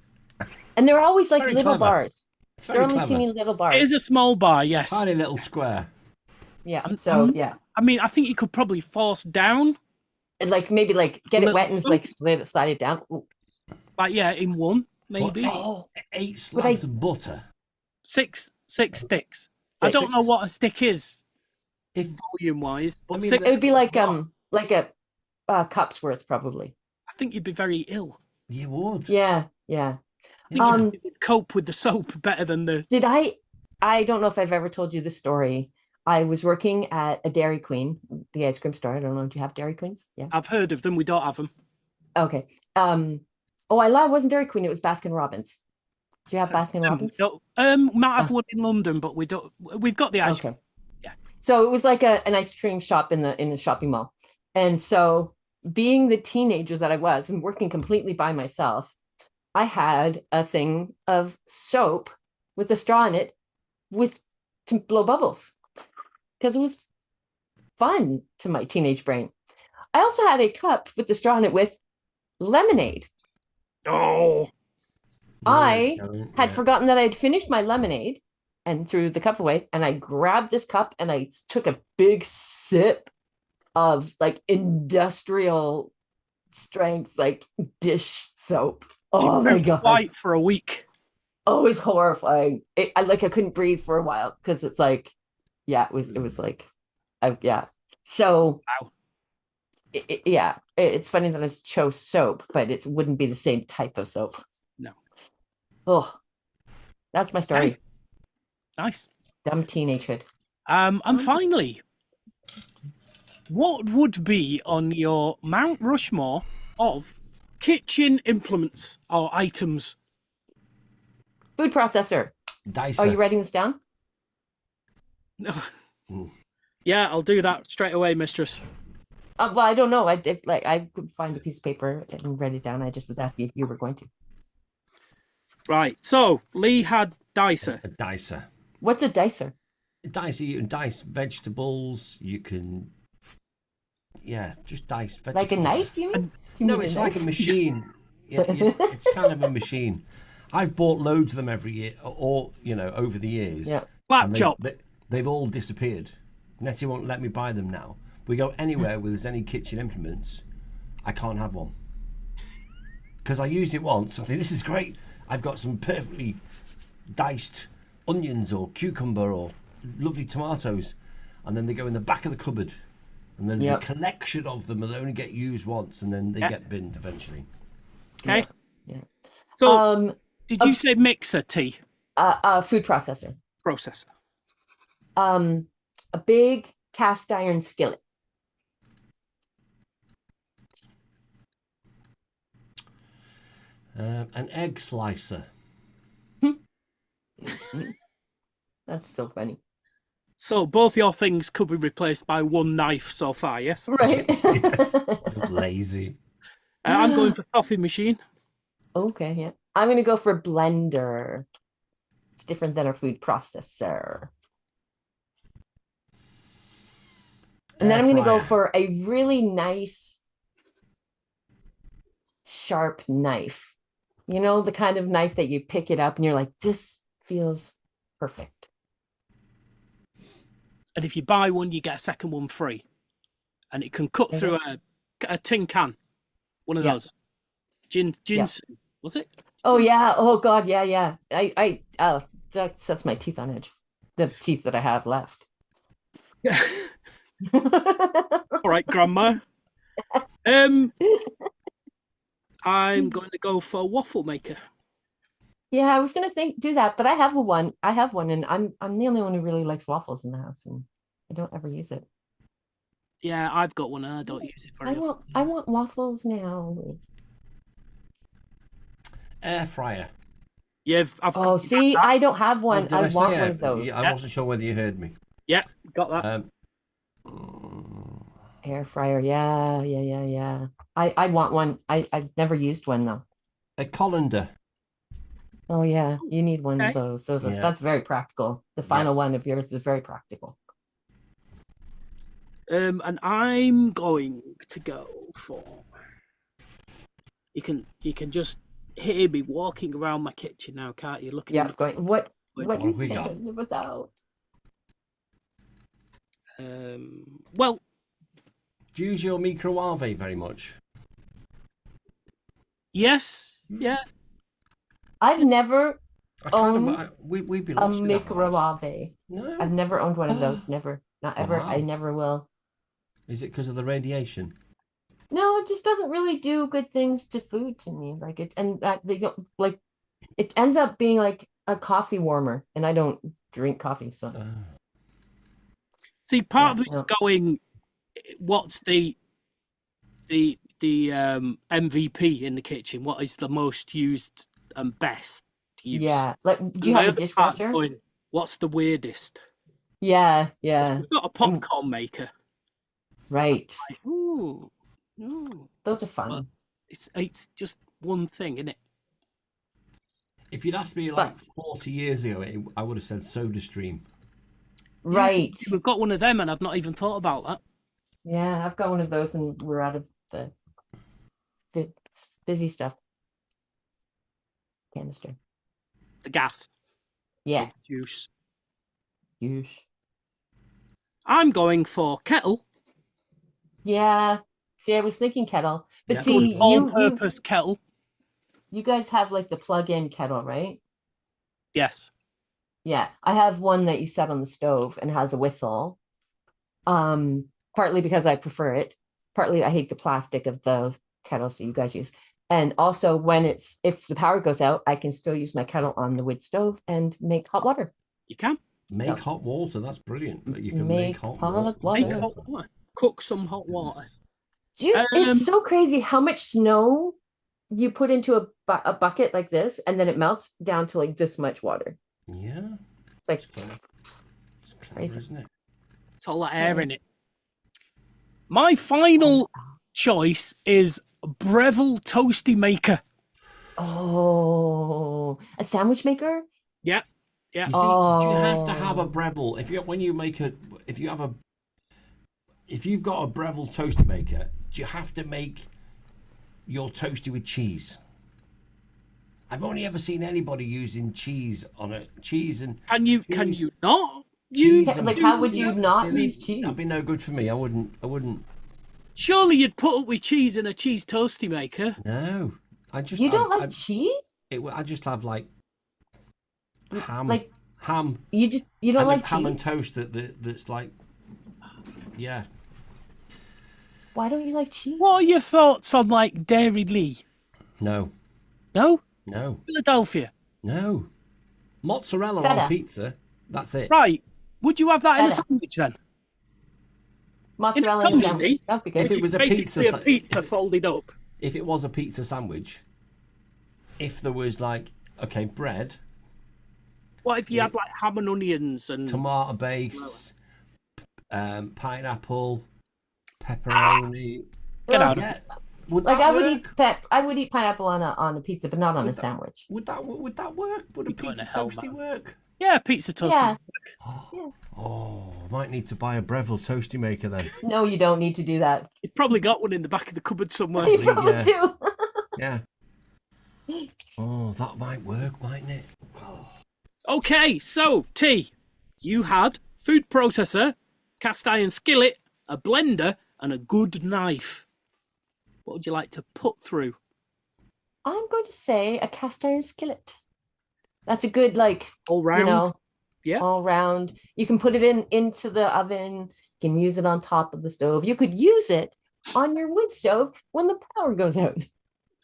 And they're always like Very little clever. bars. It's They're very only clever. teeny little It bars. is a small bar, yes. Tiny little square. Yeah. I'm- So I'm- yeah. I mean, I think you could probably force down, And like maybe like get it Little wet and soap. like slide it down. Ooh. like, yeah, in one, maybe. What, 8 But slabs of butter. Six sticks. I don't know what a stick is, If volume-wise, but I mean, 6, It would be like a cup's worth probably. I think you'd be very ill. you would. Yeah. Yeah. I think Um, you could cope with the soap better than the... Did I don't know if I've ever told you the story. I was working at a Dairy Queen, the ice cream store. I don't know. Do you have Dairy Queens? Yeah. I've heard of them, we don't have them. Okay. Oh, I lied. It wasn't Dairy Queen. It was Baskin Robbins. Do you have Baskin Robbins? Might have one in London, but we don't. We've got the ice cream. Okay. Yeah. So it was like an ice cream shop in the shopping mall. And so being the teenager that I was and working completely by myself, I had a thing of soap with a straw in it to blow bubbles because it was fun to my teenage brain. I also had a cup with the straw in it with lemonade. Oh, I Don't- had yeah. forgotten that I had finished my lemonade and threw the cup away. And I grabbed this cup and I took a big sip of like industrial strength, like dish soap. Oh my God. white for a week. Oh, it was horrifying. I couldn't breathe for a while because it's like, yeah, it was like, yeah. So, Wow. yeah, it's funny that I chose soap, but it wouldn't be the same type of soap. No. Oh, that's my story. Okay. Nice. Dumb teenagehood. And finally, what would be on your Mount Rushmore of kitchen implements or items? Food processor. Dicer. Are you writing this down? Yeah, I'll do that straight away, mistress. Well, I don't know. I could find a piece of paper and write it down. I just was asking if you were going to. Right. So Lee had dicer. A dicer. What's a dicer? Dicer, you can dice vegetables. You can, just dice vegetables. Like a knife, you mean? You No, mean it's a like a knife? machine. Yeah, it's kind of a machine. I've bought loads of them every year, or over the years. Yeah. Clap and chop. They've all disappeared. Nettie won't let me buy them now. We go anywhere where there's any kitchen implements, I can't have one. Because I used it once, I think this is great. I've got some perfectly diced onions or cucumber or lovely tomatoes, and then they go in the back of the cupboard. And then Yep. the collection of them will only get used once, and then they Yeah. get binned eventually. Okay. Yeah. So did you say mixer T Food processor. processor? A big cast iron skillet. An egg slicer. That's so funny. So both your things could be replaced by one knife so far, yes? Right? Just lazy. I'm going for coffee machine. Okay, yeah. I'm gonna go for blender. It's different than a food processor. And then Air I'm gonna go fryer. for a really nice sharp knife. You know, the kind of knife that you pick it up and you're like, this feels perfect. And if you buy one, you get a second one free. And it can cut through a tin can. One of those. Ginseng, was it? Oh yeah. Oh God. Yeah. Yeah. That sets my teeth on edge. The teeth that I have left. All right, Grandma. I'm going to go for a waffle maker. Yeah, I was gonna do that, but I have one. I have one, and I'm the only one who really likes waffles in the house, and I don't ever use it. Yeah, I've got one and I don't use it very often. I want waffles now. Air fryer. I've see, I don't have one. Oh, I want one of those. I wasn't sure whether you heard me. Yeah, got that. Air fryer, yeah. I want one. I've never used one though. A colander. Oh yeah, you need one of those. That's very practical. The final one of yours is very practical. And I'm going to go for. You can just hear me walking around my kitchen now, can't you? Looking. Yeah, going. What have we got? live without? Well, Do you use your microwave very much? yes, yeah. I've never owned we've been a lost in that house. microwave. No. I've never owned one of those. Never. Not ever. Wow. I never will. Is it because of the radiation? No, it just doesn't really do good things to food to me. Like it, and they don't like. It ends up being like a coffee warmer, and I don't drink coffee, so. See, part of it's going. What's the MVP in the kitchen? What is the most used and best used? Yeah, like do you have a dishwasher? Going, what's the weirdest? Yeah. We've got a popcorn maker. Right. Like, ooh. Those are fun. But it's just one thing, isn't it? If you'd asked me like 40 years ago, I would have said SodaStream. Right. Yeah, we've got one of them, and I've not even thought about that. Yeah, I've got one of those, and we're out of the busy stuff. Canister. The gas. Yeah. Juice. I'm going for kettle. Yeah. See, I was thinking kettle, but Yeah. see, all-purpose kettle. You guys have like the plug-in kettle, right? Yes. Yeah, I have one that you set on the stove and has a whistle. Partly because I prefer it, partly I hate the plastic of the kettles that you guys use. And also if the power goes out, I can still use my kettle on the wood stove and make hot water. You can. Make hot water, that's brilliant. That you can Make hot water. Make hot water. Cook some hot water. It's so crazy how much snow you put into a bucket like this, and then it melts down to like this much water. Yeah. Like, it's clever, crazy. isn't it? It's all that air in it. My final choice is Breville Toasty Maker. Oh, a sandwich maker? Yeah. You see, do you have to have a Breville if you've got a Breville toaster maker? Do you have to make your toasty with cheese? I've only ever seen anybody using cheese on a cheese and. Can you not? How would you not use cheese? That'd be no good for me. I wouldn't. Surely you'd put up with cheese in a cheese toasty maker. No, You don't like cheese? I just have like ham. Like ham. You don't like ham cheese? and toast that's like. Yeah. Why don't you like cheese? What are your thoughts on like Dairy Lee? No. No? No. Philadelphia? No. Mozzarella Feta. on pizza. That's it. Right. Would you have that in a Feta. sandwich then? Mozzarella In a and toasty? sandwich. That'd be good. If it was a Basically pizza, a pizza folded up. If it was a pizza sandwich, if there was like bread, What if you had like ham and onions and tomato base, pineapple, pepperoni. Get out of Yeah. Would Like that I would work? I would eat pineapple on a pizza, but not on a sandwich. Would that work? Would a You're going pizza to hell, toasty man. work? Yeah, pizza toasty. Yeah. Oh, might need to buy a Breville toasty maker then. No, you don't need to do that. You've probably got one in the back of the cupboard somewhere. You probably yeah. do. Yeah. Oh, that might work, mightn't it? Okay, so T, you had food processor, cast iron skillet, a blender, and a good knife. What would you like to put through? I'm going to say a cast iron skillet. That's a good, like, All round? you know, Yeah. all round. You can put it into the oven. You can use it on top of the stove. You could use it on your wood stove when the power goes out.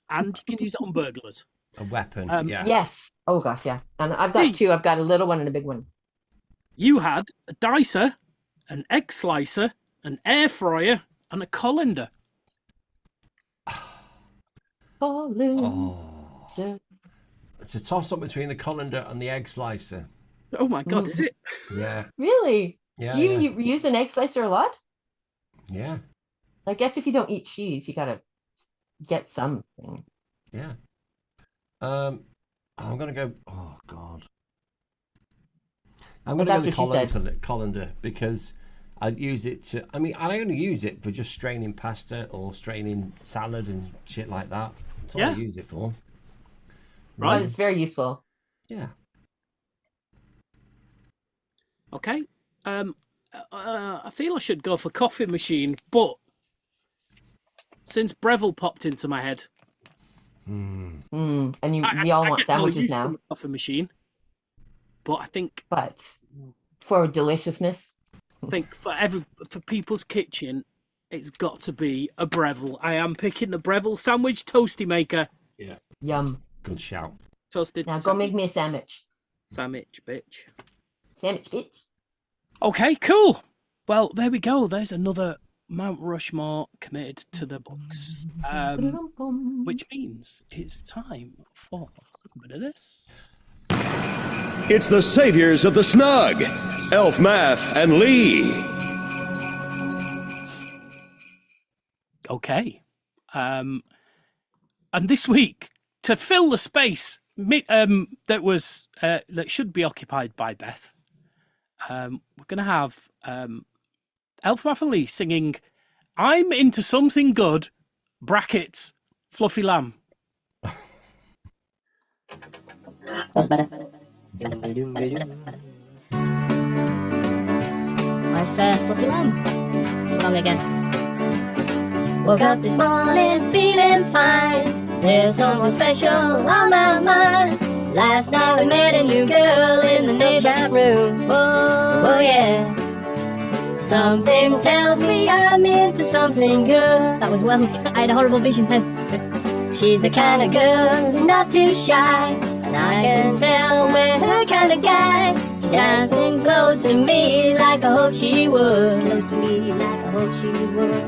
And you can use it on burglars. A weapon, yeah. Yes. Oh gosh, yeah. And I've got two. I've got a little one and a big one. You had a dicer, an egg slicer, an air fryer, and a colander. Oh. It's a toss-up between the colander and the egg slicer. Oh my God, is it? Yeah. Really? Yeah. Do you use an egg slicer a lot? Yeah. I guess if you don't eat cheese, you gotta get something. Yeah. I'm gonna go. Oh God. I'm gonna go the colander because I'd use it to. I mean, I only use it for just straining pasta or straining salad and shit like that. That's all I use it for. Right. But it's very useful. Yeah. Okay. I feel I should go for coffee machine, but since Breville popped into my head. And we all want sandwiches now. Coffee machine. But I think. But for deliciousness. I think for people's kitchen, it's got to be a Breville. I am picking the Breville sandwich toasty maker. Yeah. Yum. Good shout. Toasted. Now go make me a sandwich. Sandwich, bitch. Sandwich, bitch. Okay, cool. Well, there we go. There's another Mount Rushmore committed to the books. Which means it's time for a bit of this. It's the saviors of the Snug, Elf Math and Lee. Okay. And this week, to fill the space that should be occupied by Beth, we're going to have Elf Math and Lee singing I'm Into Something Good, brackets, Fluffy Lamb. That's better. I said Fluffy Lamb. Wrong again. Woke up this morning feeling fine. There's something special on my mind. Last night I met a new girl in the neighbor's room. Oh yeah. Something tells me I'm into something good. That was well. I had a horrible vision then. She's the kind of girl who's not too shy, and I can tell we're her kind of guy. She's dancing close to me like I hope she would. Close to me like I hope she would.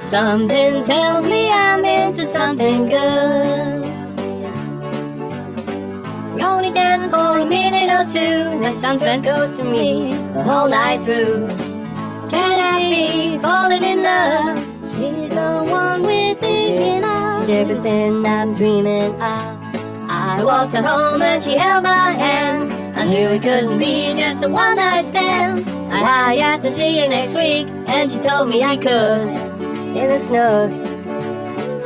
Something tells me I'm into something good. We only dance for a minute or two. The sunset goes to me the whole night through. Can I be falling in love? She's the one we're thinking of. Everything I'm dreaming of. I walked her home and she held my hand. I knew it couldn't be just a one night stand. I had to see you next week, and she told me I could. In the Snug.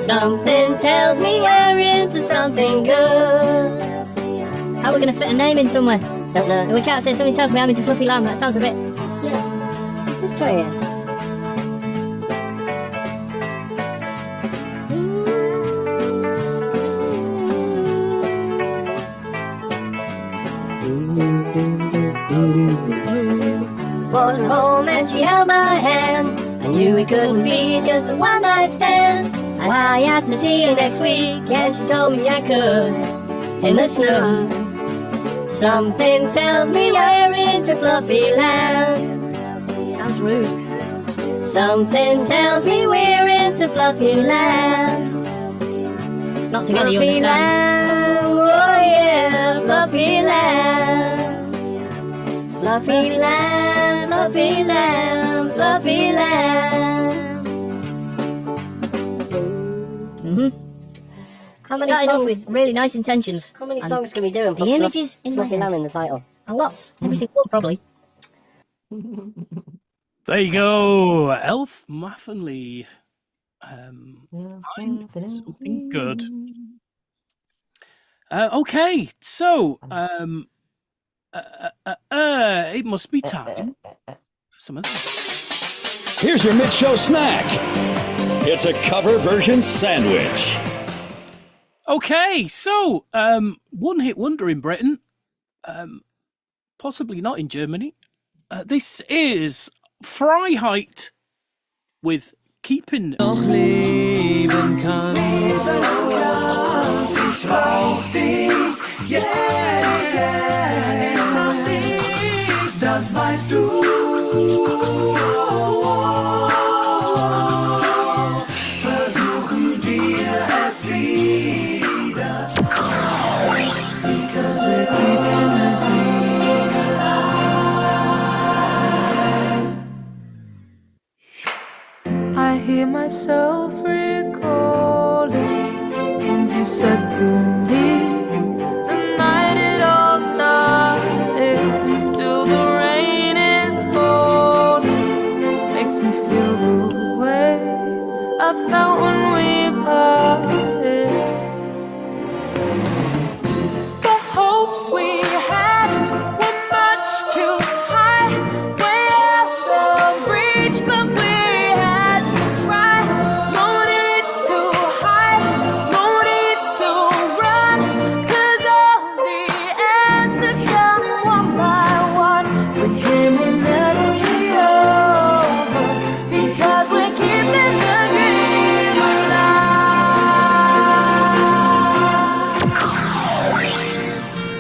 Something tells me we're into something good. How are we going to fit a name in somewhere? Don't know. We can't say something tells me I'm into Fluffy Lamb. That sounds a bit. Yeah. Let's try it. Was at home and she held my hand. I knew it couldn't be just a one night stand. I had to see her next week, and she told me I could. In the snow. Something tells me we're into Fluffy Lamb. Sounds rude. Something tells me we're into Fluffy Lamb. Not together, you understand. Lamb, oh yeah, Fluffy Lamb. Fluffy Lamb, Fluffy Lamb, Fluffy Lamb. How many songs off with really nice intentions? How many songs can we do and put the images in Fluffy Lamb in the title? A lot. Every single one, probably. There you go, Elf Math and Lee. I'm into something good. Okay, so it must be time for some of this. Here's your mid-show snack. It's a cover version sandwich. Okay, so one-hit wonder in Britain, possibly not in Germany. This is Freiheit with Keeping. Noch leben kann. Ich brauch dich, yeah, das weißt du. Versuchen wir es wieder. Because we're keeping the dream alive. I hear myself recalling things you said to me the night it all started. Still the rain is falling, makes me feel the way I felt when we parted. The hopes we had were much too high, way out of reach, but we had to try. No need to hide, no need to run, 'cause all the answers come one by one. But here will never be over, because we're keeping the dream alive.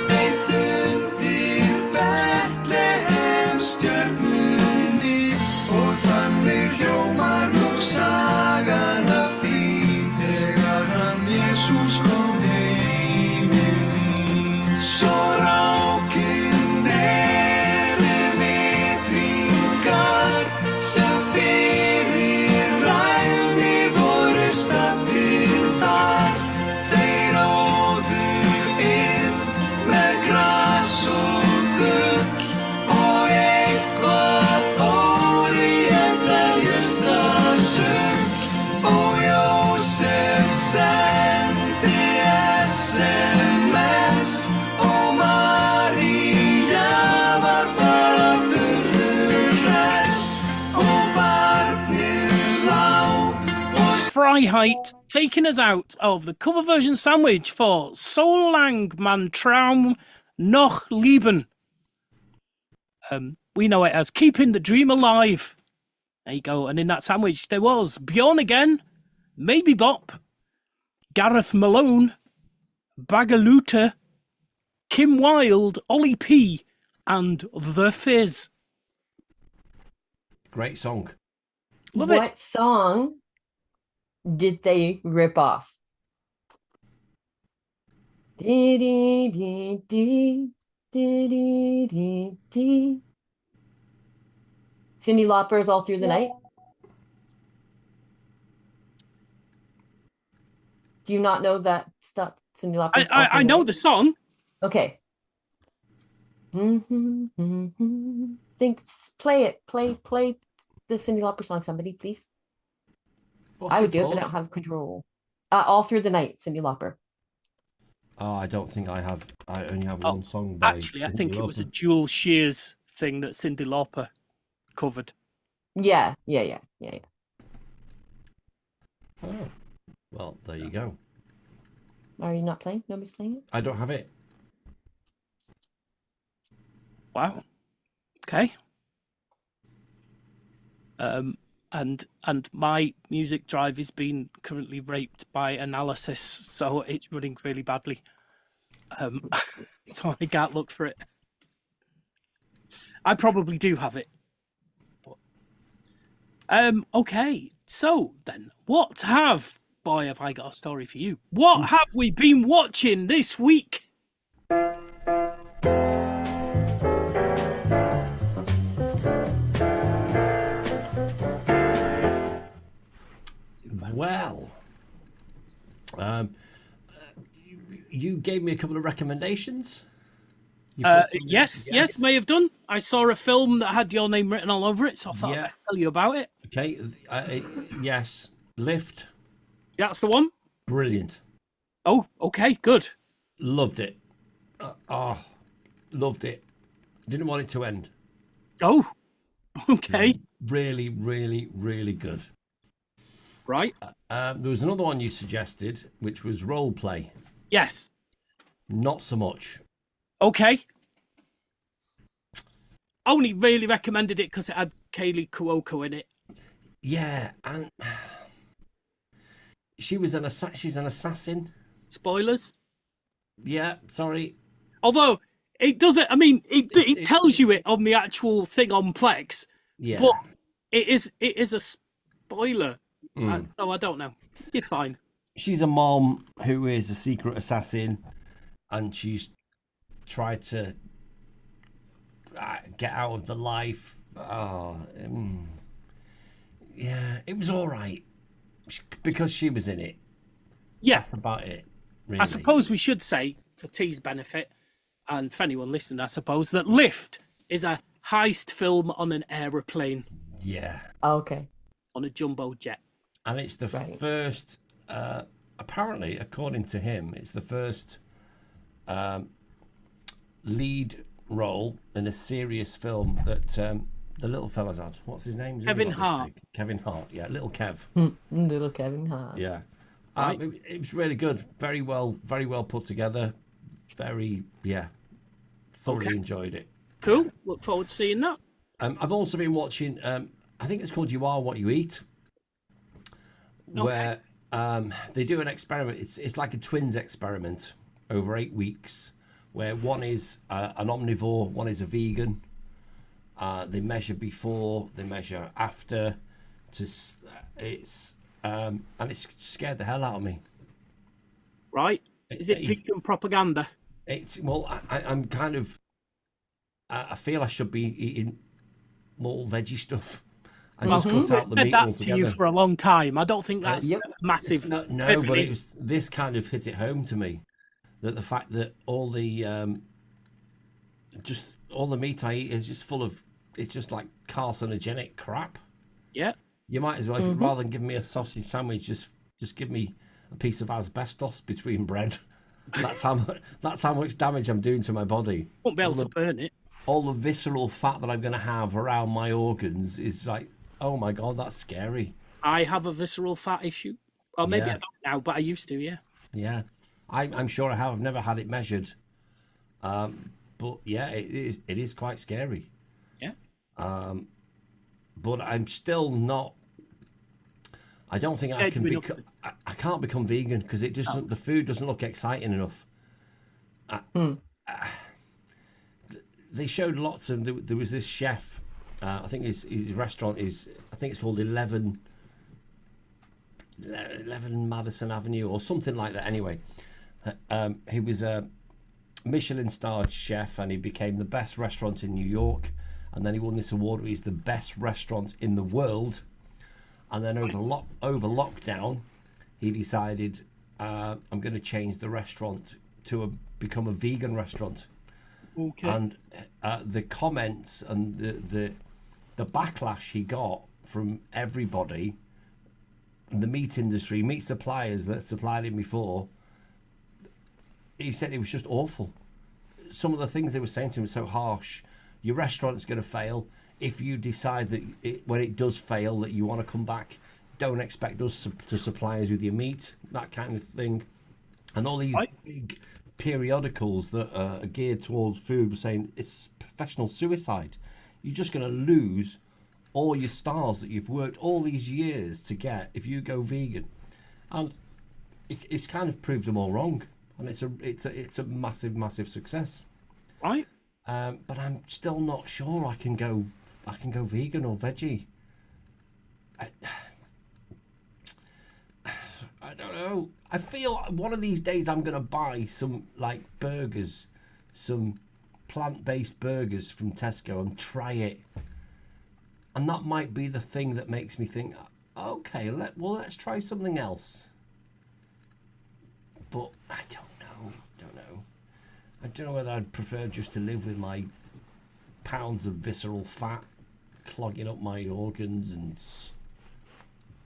Beint undir Bethlehemstjörnunni, og þannig hljómar nú sagan af því, þegar hann Jesús kom heim til mín. Svo rákin eru vitringar sem fyrir ræði voru staddir þar. Þeir óðu inn með gras og gull og eitthvað óríendaljurtasugl. Og Jósef sendi SMS og María var bara furðu hress og barnið lá og Freiheit taking us out of the cover version sandwich for So Lang Man Traum Noch Leben. We know it as Keeping the Dream Alive. There you go. And in that sandwich, there was Bjorn again, Maybe Bop, Gareth Malone, Bagalooter, Kim Wilde, Ollie P, and The Fizz. Great song. Love What it. song did they rip off? Dee dee dee dee dee dee dee dee. Cyndi Lauper's All Through the Night. Do you not know that stuff? Cyndi Lauper's All Through I the know Night? the song. Okay. Play it. Play the Cyndi Lauper song, somebody, please. What's I would do it, called? but I don't have control. All Through the Night, Cyndi Lauper. Oh, I don't think I have. I only have one song by. Actually, I Cyndi think it was a Lauper. Jewel Shears thing that Cyndi Lauper covered. Yeah. Oh. Well, there you go. Are you not playing? Nobody's playing it? I don't have it. Wow. Okay. And my music drive is being currently raped by analysis, so it's running really badly. So I can't look for it. I probably do have it. Okay. So then, have I got a story for you? What have we been watching this week? Well, you gave me a couple of recommendations. You put some- Yes, may have done. I saw a film that had your name written all over it, so I thought Yeah. I'd tell you about it. Okay. Yes. Lift. That's the one. Brilliant. Oh, okay, good. Loved it. Loved it. Didn't want it to end. Oh, okay. Really, really, really good. Right. There was another one you suggested, which was role play. Yes. Not so much. Okay. Only really recommended it because it had Kaylee Cuoco in it. Yeah, and she's an assassin. Spoilers. Yeah, sorry. Although it doesn't. I mean, it tells you it on the actual thing on Plex. Yeah. But it is a spoiler. I don't know. You're fine. She's a mom who is a secret assassin, and she's tried to get out of the life. Yeah, it was all right because she was in it. Yeah. That's about it. Really. I suppose we should say, for T's benefit, and for anyone listening, I suppose, that Lift is a heist film on an aeroplane. Yeah. Okay. On a jumbo jet. And it's the first, apparently, according to him, it's the first lead role in a serious film that the little fella's had. What's his name? Kevin Hart. Kevin Hart, yeah, little Kev. Little Kevin Hart. Yeah. Right. It was really good. Very well put together. Thoroughly enjoyed it. Cool. Look forward to seeing that. I've also been watching, I think it's called You Are What You Eat, where they do an experiment. It's like a twins experiment over 8 weeks, where one is an omnivore, one is a vegan. They measure before, they measure after. And it's scared the hell out of me. Right? Is it vegan propaganda? I'm kind of. I feel I should be eating more veggie stuff. I just cut out the meat that altogether. to you for a long time. I don't think that's massive. No, but this kind of hit it home to me, that the fact that all the meat I eat is just full of, it's just like carcinogenic crap. Yeah. You might as well, rather than give me a sausage sandwich, just give me a piece of asbestos between bread. That's how much damage I'm doing to my body. Won't be able to burn it. All the visceral fat that I'm going to have around my organs is like, oh my God, that's scary. I have a visceral fat issue. Well, maybe I don't now, but I used to, yeah. Yeah. I'm sure I have. I've never had it measured. But yeah, it is quite scary. Yeah. But I'm still not. I don't think I can become. I can't become vegan because it just the food doesn't look exciting enough. They showed lots of. There was this chef. I think his restaurant is. I think it's called 11 Madison Avenue or something like that. Anyway, he was a Michelin-starred chef, and he became the best restaurant in New York. And then he won this award, which is the best restaurant in the world. And then over lockdown, he decided, I'm going to change the restaurant to become a vegan restaurant. Okay. And the comments and the backlash he got from everybody, the meat industry, meat suppliers that supplied him before, he said it was just awful. Some of the things they were saying to him were so harsh. Your restaurant's going to fail. If you decide that when it does fail that you want to come back, don't expect us to supply us with your meat, that kind of thing. And all these big periodicals that are geared towards food were saying it's professional suicide. You're just going to lose all your stars that you've worked all these years to get if you go vegan. And it's kind of proved them all wrong. And it's a massive success. Right. But I'm still not sure I can go vegan or veggie. I don't know. I feel one of these days I'm going to buy some like burgers, some plant-based burgers from Tesco and try it. And that might be the thing that makes me think, okay, let's try something else. But I don't know. I don't know whether I'd prefer just to live with my pounds of visceral fat clogging up my organs and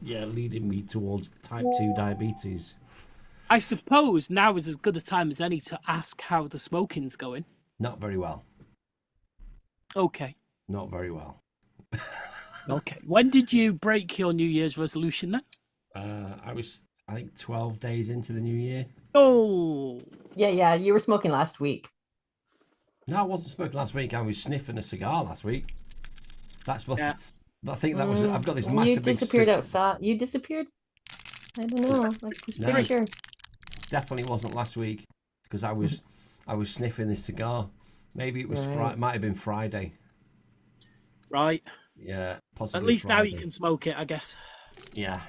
leading me towards type 2 diabetes. I suppose now is as good a time as any to ask how the smoking's going. Not very well. Okay. Not very well. Okay. When did you break your New Year's resolution then? I think 12 days into the new year. Oh. Yeah, you were smoking last week. No, I wasn't smoking last week. I was sniffing a cigar last week. That's what. Yeah. I think that was. I've got this massive. You disappeared big outside. You disappeared? I don't know. I'm just No. pretty sure. Definitely wasn't last week because I was sniffing this cigar. Maybe it was Right. might have been Friday. Right. Yeah, possibly. At least now Friday. you can smoke it, I guess. Yeah.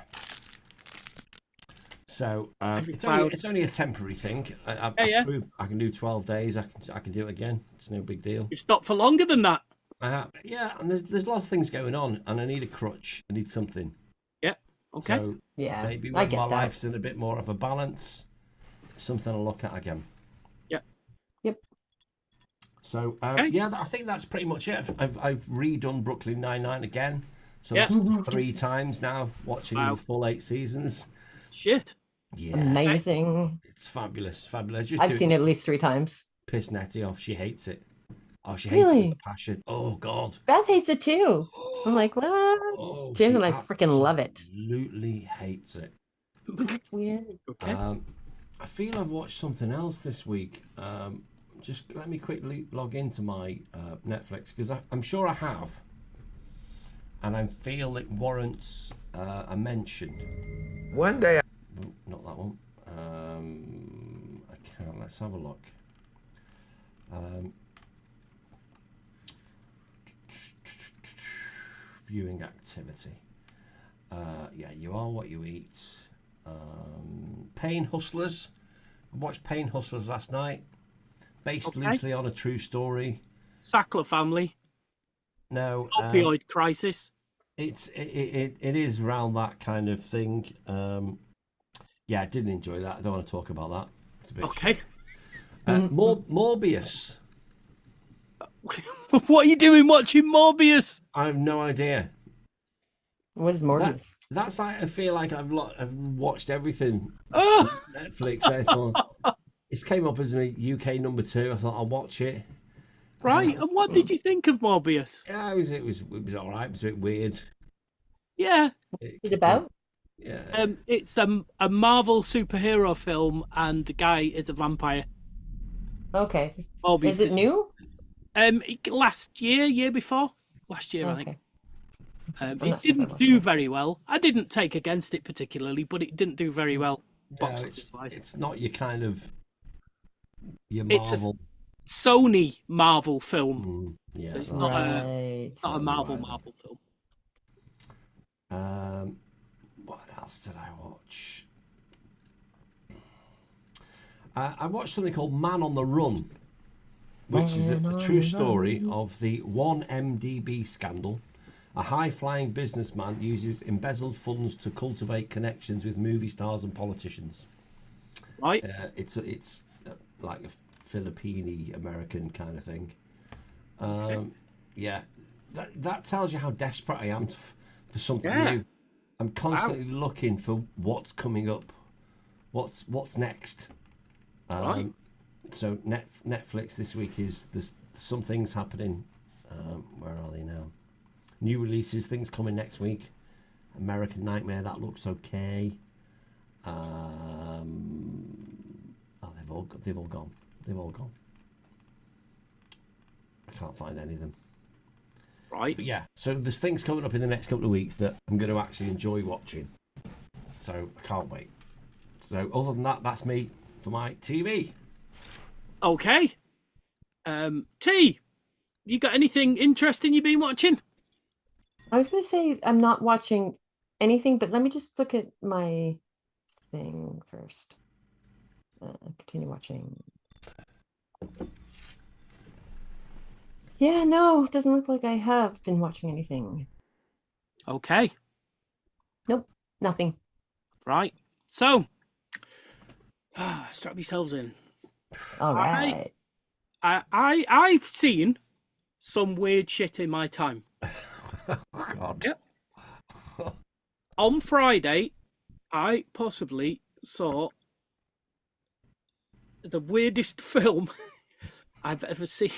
So Every it's only a temporary thing. I've proved I can do 12 days. I can do it again. It's no big deal. You stop for longer than that. Yeah, and there's lots of things going on, and I need a crutch. I need something. Yeah. Okay. So Yeah, maybe I when get my that. life's in a bit more of a balance, something to look at again. Yeah. Yep. So Okay. yeah, I think that's pretty much it. I've redone Brooklyn Nine-Nine again. So Yeah. that's 3 times now, watching Wow. the full 8 seasons. Shit. Yeah, Amazing. it's fabulous. Just I've do seen it at least 3 times. Piss Nettie off. She hates it. Oh, she hates it Really? with a passion. Oh God. Beth hates it too. I'm like, what? Oh, Jim she and I freaking love it. Absolutely hates it. That's weird. Okay. I feel I've watched something else this week. Just let me quickly log into my Netflix because I'm sure I have, and I feel it warrants a mention. One day. Oh, not that one. I can't. Let's have a look. Viewing activity. Yeah, you are what you eat. Pain Hustlers. I watched Pain Hustlers last night. Based Okay. loosely on a true story. Sackler family. No, Opioid crisis. it is around that kind of thing. Yeah, I didn't enjoy that. I don't want to talk about that. It's a bit Okay. Morbius. What are you doing watching Morbius? I have no idea. What is Morbius? That's like I feel like I've watched everything Oh, Netflix. I thought it came up as a UK number 2. I thought I'll watch it. right. And what did you think of Morbius? Yeah, it was all right. It was a bit weird. Yeah. What's it about? Yeah. It's a Marvel superhero film, and the guy is a vampire. Okay. Morbius Is it new? Last year before. Last year, I think. Okay. It not sure if I didn't watched do it. very well. I didn't take against it particularly, but it didn't do very well. Box No, office wise. it's not your kind of your It's a Marvel. Sony Marvel film, Yeah. so it's not Right. a Marvel film. What else did I watch? I watched something called Man on the Run, which is a true story of the 1MDB scandal. A high-flying businessman uses embezzled funds to cultivate connections with movie stars and politicians. Right. It's like a Filipino American kind of thing. Yeah, that tells you how desperate I am for something new. I'm constantly looking for what's coming up, what's next. Right. So Netflix this week is there's some things happening. Where are they now? New releases, things coming next week. American Nightmare, that looks okay. Oh, they've all gone. They've all gone. I can't find any of them. Right. But yeah, so there's things coming up in the next couple of weeks that I'm going to actually enjoy watching. So I can't wait. So other than that, that's me for my TV. Okay. T, you got anything interesting you've been watching? I was going to say I'm not watching anything, but let me just look at my thing first. Continue watching. Yeah, no, it doesn't look like I have been watching anything. Okay. Nope, nothing. Right. So, strap yourselves in. All right. I've seen some weird shit in my time. Oh God. Yep. On Friday, I possibly saw the weirdest film I've ever seen.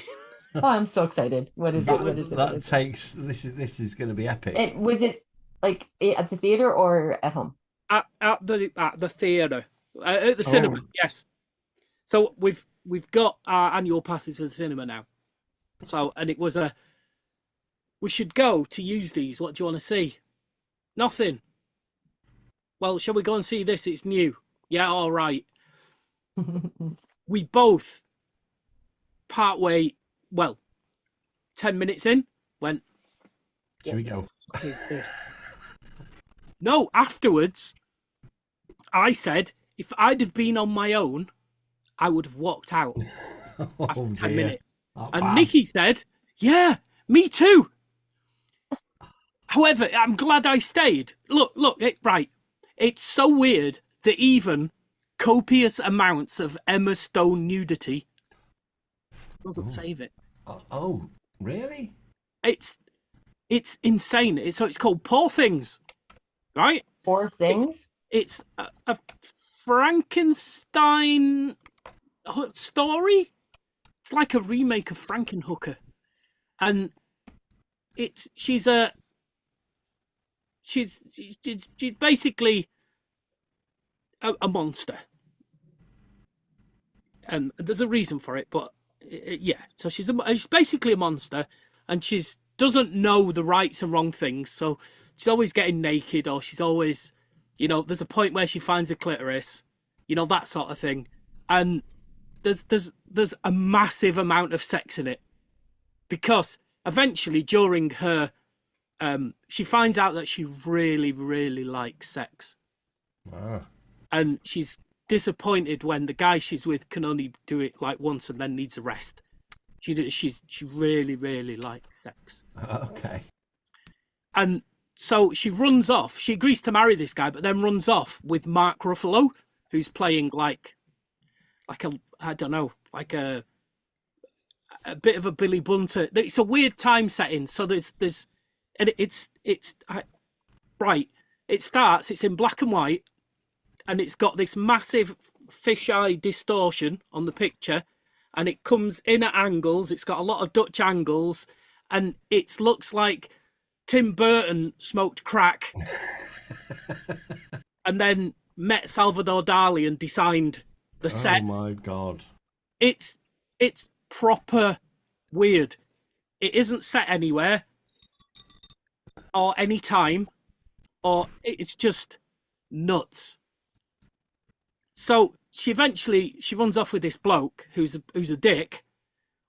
Oh, I'm so excited. What is it? What is it? What That is it? takes. This is going to be epic. Was it like at the theater or at home? At the theatre, at the cinema. Yes. So we've got our annual passes for the cinema now. So and it was we should go to use these. What do you want to see? Nothing. Well, shall we go and see this? It's new. Yeah, all right. We both partway, 10 minutes in, went, Should we go? "Is this?" No, afterwards, I said, if I'd have been on my own, I would have walked out after 10 dear. minutes. Not And bad. Nikki said, yeah, me too. However, I'm glad I stayed. Look, right. It's so weird that even copious amounts of Emma Stone nudity doesn't save it. Oh, really? It's insane. So it's called Poor Things, right? Four things. It's a Frankenstein story. It's like a remake of Frankenhooker, and she's basically a monster, and there's a reason for it. But yeah, so she's basically a monster, and she's doesn't know the rights and wrong things. So she's always getting naked, or she's always, there's a point where she finds a clitoris, that sort of thing, and there's a massive amount of sex in it, because eventually during her she finds out that she really, really likes sex. Ah. And she's disappointed when the guy she's with can only do it like once and then needs a rest. She really, really likes sex. Okay. And so she runs off. She agrees to marry this guy, but then runs off with Mark Ruffalo, who's playing like a bit of a Billy Bunter. It's a weird time setting. So there's and it's right. It starts. It's in black and white, and it's got this massive fisheye distortion on the picture, and it comes in at angles. It's got a lot of Dutch angles, and it looks like Tim Burton smoked crack and then met Salvador Dali and designed the set. Oh my god. It's proper weird. It isn't set anywhere or any time, or it's just nuts. So she runs off with this bloke who's a dick,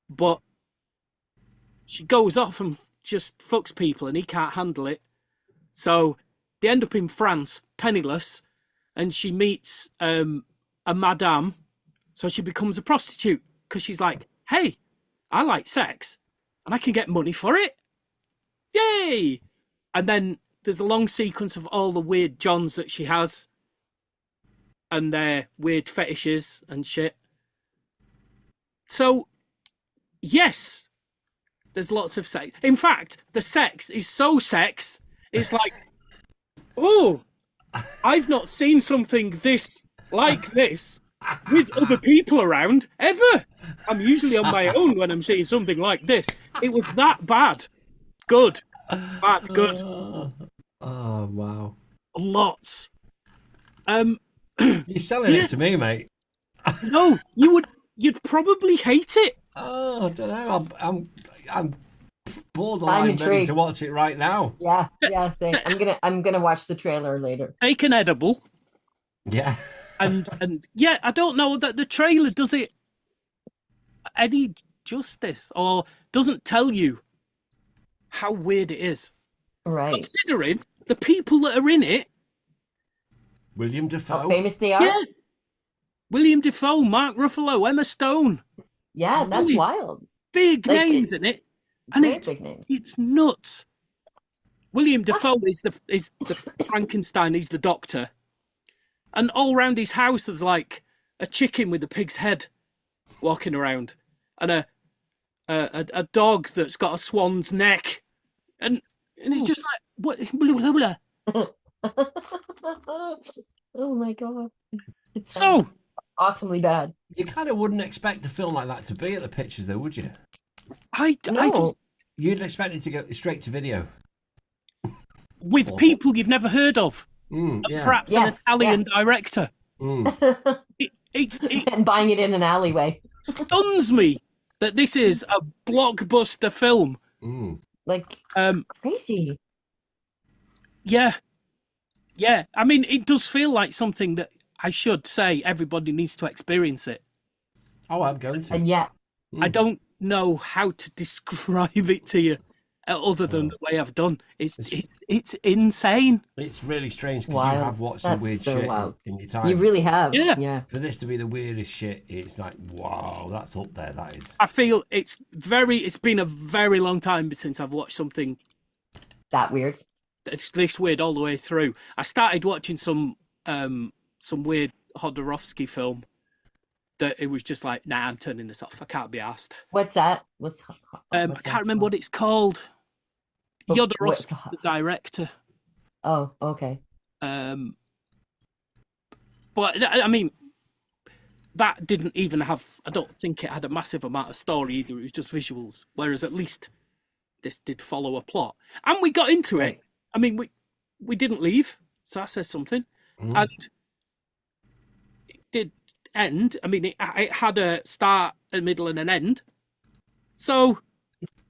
but she goes off and just fucks people, and he can't handle it. So they end up in France, penniless, and she meets a madame. So she becomes a prostitute because she's like, hey, I like sex and I can get money for it. Yay! And then there's a long sequence of all the weird Johns that she has and their weird fetishes and shit. So, yes, there's lots of sex. In fact, the sex is so sex, it's like, oh, I've not seen something like this with other people around ever. I'm usually on my own when I'm seeing something like this. It was that bad. Good. Bad, good. Oh wow. Lots. You're selling it to me, mate. No, you'd probably hate it. Oh, I don't know. I'm I'm borderline ready intrigued. to watch it right now. Yeah, same. I'm gonna watch the trailer later. Take an edible. Yeah. And yeah, I don't know that the trailer does it any justice or doesn't tell you how weird it is. Right. Considering the people that are in it. William Dafoe. How famous they are? Yeah. William Dafoe, Mark Ruffalo, Emma Stone. Yeah, that's Really wild. Big Like, names it's in it. And Great big names. it's nuts. William Dafoe is the Frankenstein, he's the doctor. And all around his house there's like a chicken with a pig's head walking around. And a dog that's got a swan's neck. And it's just like what blah, blah, blah. Oh my god. It's So awesomely bad. You kind of wouldn't expect a film like that to be at the pictures, though, would you? No. You'd expect it to go straight to video. With people you've never heard of. Yeah. Perhaps an Italian director. It And buying it in an alleyway. stuns me that this is a blockbuster film. Like, crazy. Yeah. Yeah. I mean, it does feel like something that I should say everybody needs to experience it. Oh, I'm going to. And yet, I don't know how to describe it to you other than the way I've done. It's insane. It's really strange because Wild. you have watched some That's weird so shit wild. in your time. you really have. Yeah. Yeah. For this to be the weirdest shit, it's like, wow, that's up there, that is. I feel it's been a very long time since I've watched something That weird. that's this weird all the way through. I started watching some weird Hodorowski film that it was just like, nah, I'm turning this off. I can't be asked. What's that? I can't remember what it's called. Oh, Jodorowsky, the director. Oh, okay. But I mean, that didn't even have. I don't think it had a massive amount of story either. It was just visuals. Whereas at least this did follow a plot, and we got into it. I mean, we didn't leave, so that says something. And it did end. I mean, it had a start, a middle, and an end. So,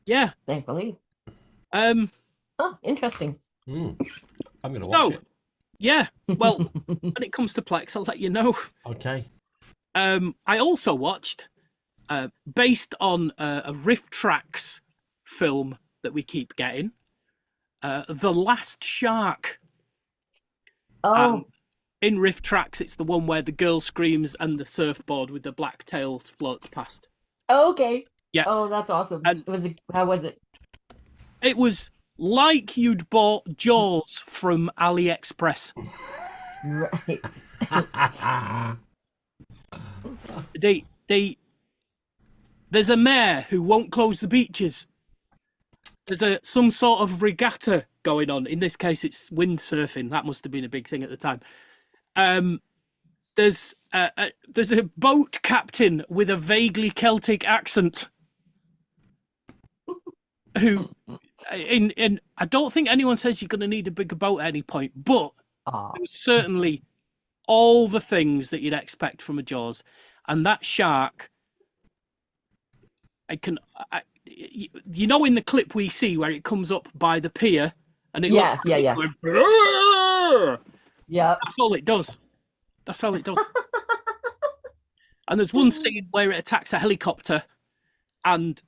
yeah. Thankfully. Oh, interesting. I'm going to watch it. Yeah. Well, when it comes to Plex, I'll let you know. Okay. I also watched, based on a Riff Tracks film that we keep getting, The Last Shark. Oh, In Riff Tracks, it's the one where the girl screams and the surfboard with the black tails floats past. okay. Yeah. Oh, that's awesome. And- How was it? It was like you'd bought Jaws from AliExpress. Right. There's a mayor who won't close the beaches. There's some sort of regatta going on. In this case, it's windsurfing. That must have been a big thing at the time. There's a boat captain with a vaguely Celtic accent who, in I don't think anyone says you're going to need a bigger boat at any point, but it was certainly all the things that you'd expect from a Jaws, and that shark. You know, in the clip we see where it comes up by the pier, and it looks like it's going, "Brrr!" Yeah. That's all it does. That's all it does. And there's one scene where it attacks a helicopter, and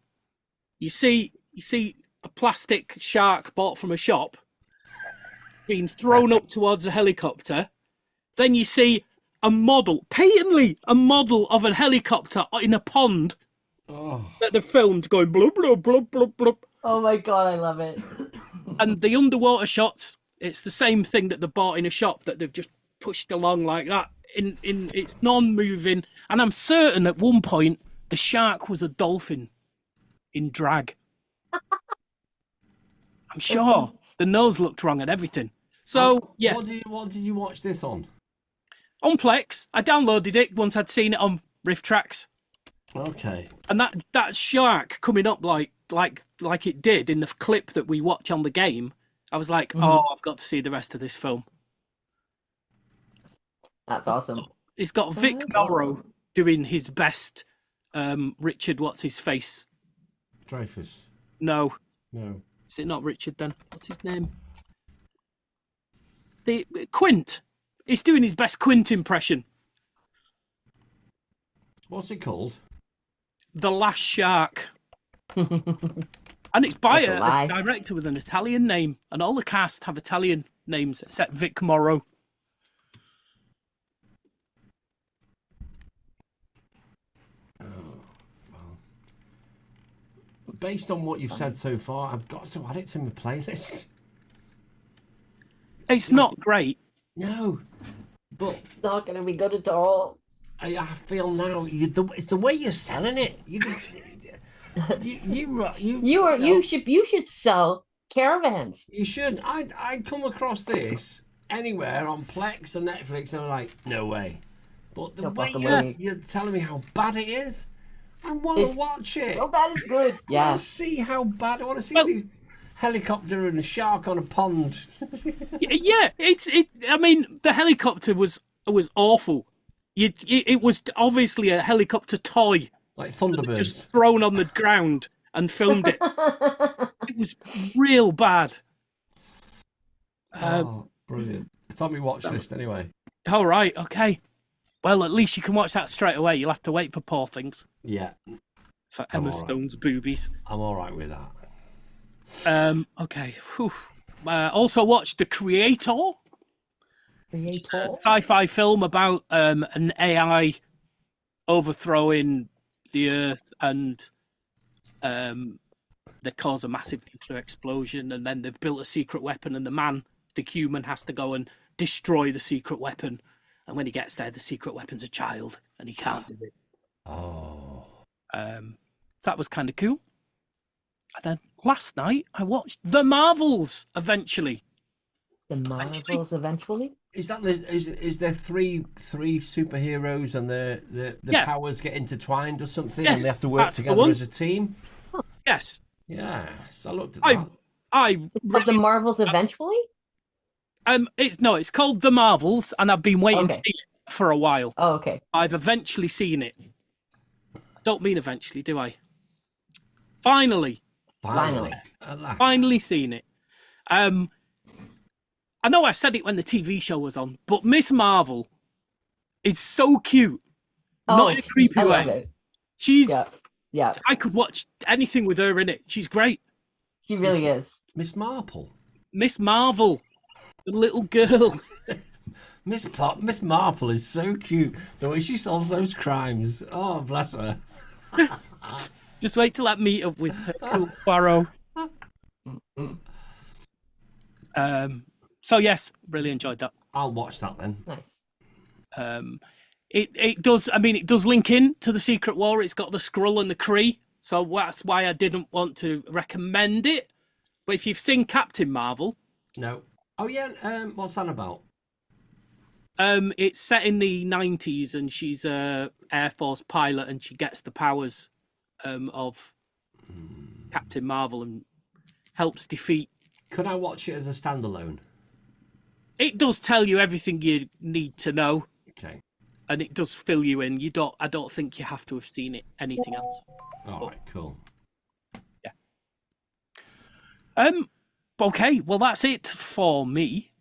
you see a plastic shark bought from a shop being thrown up towards a helicopter. Then you see patently a model of a helicopter in a pond that they've filmed going blub, blub, blub, blub, blub. Oh my god, I love it. And the underwater shots, it's the same thing that they bought in a shop that they've just pushed along like that. It's non-moving. And I'm certain at one point the shark was a dolphin in drag. I'm sure. The nose looked wrong and everything. So, yeah. What did you watch this on? On Plex. I downloaded it once I'd seen it on Riff Tracks. Okay. And that shark coming up like it did in the clip that we watch on the game, I was like, oh, I've got to see the rest of this film. That's awesome. It's got Vic Morrow doing his best Richard, what's his face? Dreyfus. No. Is it not Richard then? What's his name? The Quint. He's doing his best Quint impression. What's it called? The Last Shark. And it's by That's a a lie. director with an Italian name, and all the cast have Italian names except Vic Morrow. Based on what you've said so far, I've got to add it to my playlist. It's not great. No, but It's not gonna be good at all. I feel now it's the way you're selling it. You should sell caravans. You should. I'd come across this anywhere on Plex or Netflix, and I'm like, no way. But the Don't way fucking you're, worry. you're telling me how bad it is, I want to It's watch it. So bad it's good. I Yeah. want to see how bad. I want to see Well- these helicopter and a shark on a pond. Yeah, it's. I mean, the helicopter was awful. It was obviously a helicopter toy Like Thunderbirds. just thrown on the ground and filmed it. It was real bad. Oh, brilliant. It's on my watch list anyway. All right, okay. Well, at least you can watch that straight away. You'll have to wait for Poor Things, Yeah, for I'm Emma all right. Stone's boobies. I'm all right with that. Okay. Whew. Also watched The Creator, Creator. sci-fi film about an AI overthrowing the Earth, and they cause a massive nuclear explosion, and then they've built a secret weapon, and the human, has to go and destroy the secret weapon. And when he gets there, the secret weapon's a child, and he can't do it. Oh, So that was kind of cool. And then last night I watched The Marvels. Eventually, The Marvels eventually. is that is there three superheroes and the Yeah. powers get intertwined or something, Yes, and they have to work that's the together one. as a team? yes, Yeah, so I looked at I that. But the Marvels eventually? it's called The Marvels, and I've been waiting to Okay. see it for a while. Oh, okay. I've eventually seen it. Don't mean eventually, do I? Finally Finally. At last. seen it. I know I said it when the TV show was on, but Miss Marvel is so cute. Not in a creepy I love way. it. She's. Yeah. Yeah. I could watch anything with her in it. She's great. She really is. Miss Marple. Miss Marvel, the little girl. Miss Marple is so cute. The way she solves those crimes. Oh, bless her. Just wait till I meet up with her Poirot. So yes, really enjoyed that. I'll watch that then. Nice. It does. I mean, it does link in to the Secret War. It's got the Skrull and the Kree, so that's why I didn't want to recommend it. But if you've seen Captain Marvel, No. Oh yeah. What's that about? it's set in the 90s, and she's a Air Force pilot, and she gets the powers of Captain Marvel and helps defeat. Could I watch it as a standalone? It does tell you everything you need to know, Okay. and it does fill you in. I don't think you have to have seen it. Anything else? All right. Cool. Okay. Well, that's it for me.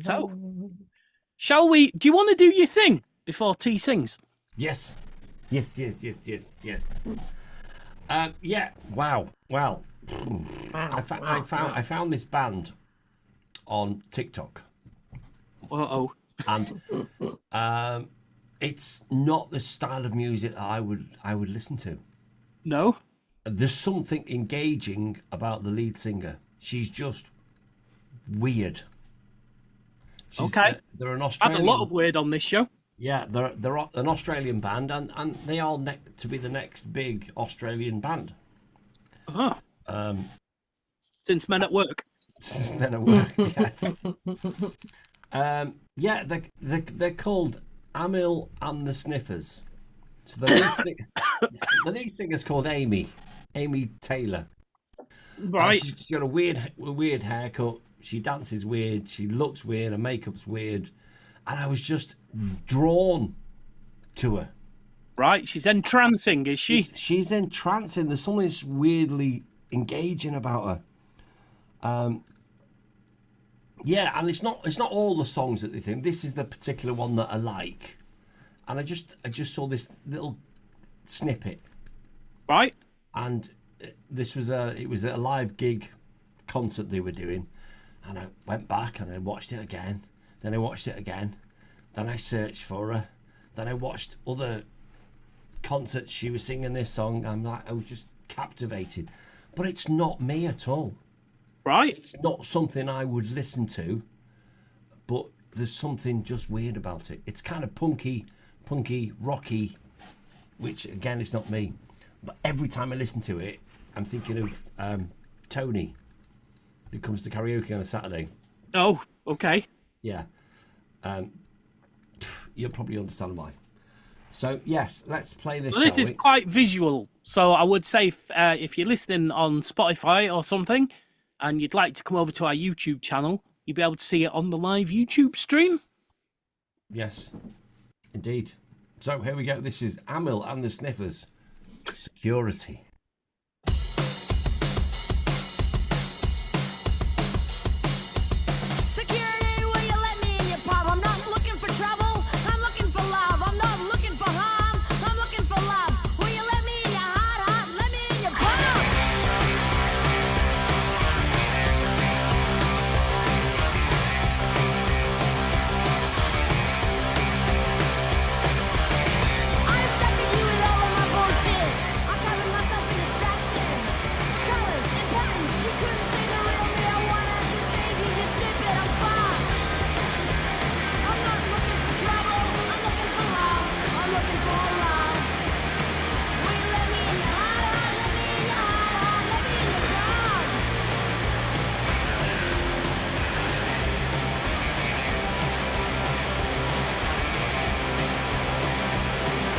So, shall we? Do you want to do your thing before T sings? Yes. Yes. Yeah. Wow. Well, I found this band on TikTok, Uh-oh. and it's not the style of music that I would listen to. No? There's something engaging about the lead singer. She's just weird. Okay. They're an Had Australian. a lot of weird on this show. Yeah, they're an Australian band, and they are to be the next big Australian band. Oh. Since Men at Work. Since Men at Work, yes. Yeah, they're called Amil and the Sniffers. So the lead singer's called Amy Taylor. Right. She's got a weird haircut. She dances weird. She looks weird. Her makeup's weird, and I was just drawn to her. Right. She's entrancing, is she? She's entrancing. There's something that's weirdly engaging about her. Yeah, and it's not all the songs that they think. This is the particular one that I like, and I just saw this little snippet, Right. and it was a live gig concert they were doing, and I went back and I watched it again. Then I watched it again. Then I searched for her. Then I watched other concerts she was singing this song. I was just captivated. But it's not me at all. Right. It's not something I would listen to, but there's something just weird about it. It's kind of punky, rocky, which again is not me. But every time I listen to it, I'm thinking of Tony, who comes to karaoke on a Saturday. Oh, okay. Yeah. you'll probably understand why. So yes, let's play this. Well, this shall is we? quite visual, so I would say if you're listening on Spotify or something, and you'd like to come over to our YouTube channel, you'll be able to see it on the live YouTube stream. Yes, indeed. So here we go. This is Amil and the Sniffers. Security. Security, will you let me in your pub? I'm not looking for trouble. I'm looking for love. I'm not looking for harm. I'm looking for love. Will you let me in your heart? Let me in your pub. I'm stuck in you with all of my bullshit. I'm covered myself in distractions, colors and patterns. You couldn't see the real me. I wanted to save you. You're stupid. I'm fast. I'm not looking for trouble. I'm looking for love. I'm looking for love. Will you let me in your heart? Let me in your heart. Let me in your club.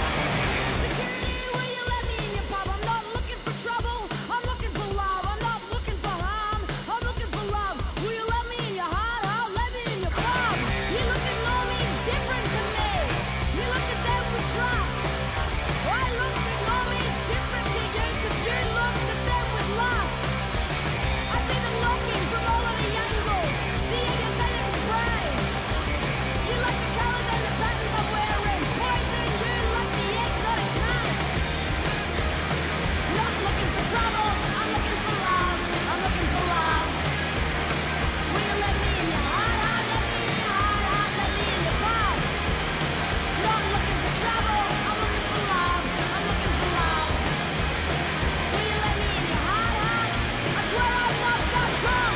Security, will you let me in your pub? I'm not looking for trouble. I'm looking for love. I'm not looking for harm. I'm looking for love. Will you let me in your heart? Let me in your pub. You look at normies different to me. You look at them with trust. I looked at normies different to you because you looked at them with lust. I see them looking from all of the angles. The eagles say they can pray. You like the colors and the patterns I'm wearing. Poison, you like the exotic snake. Not looking for trouble, I'm looking for love. I'm looking for love. Will you let me in your heart? Let me in your heart. Let me in your pub. Not looking for trouble, I'm looking for love. I'm looking for love. Will you let me in your heart? I swear I'm not that drunk.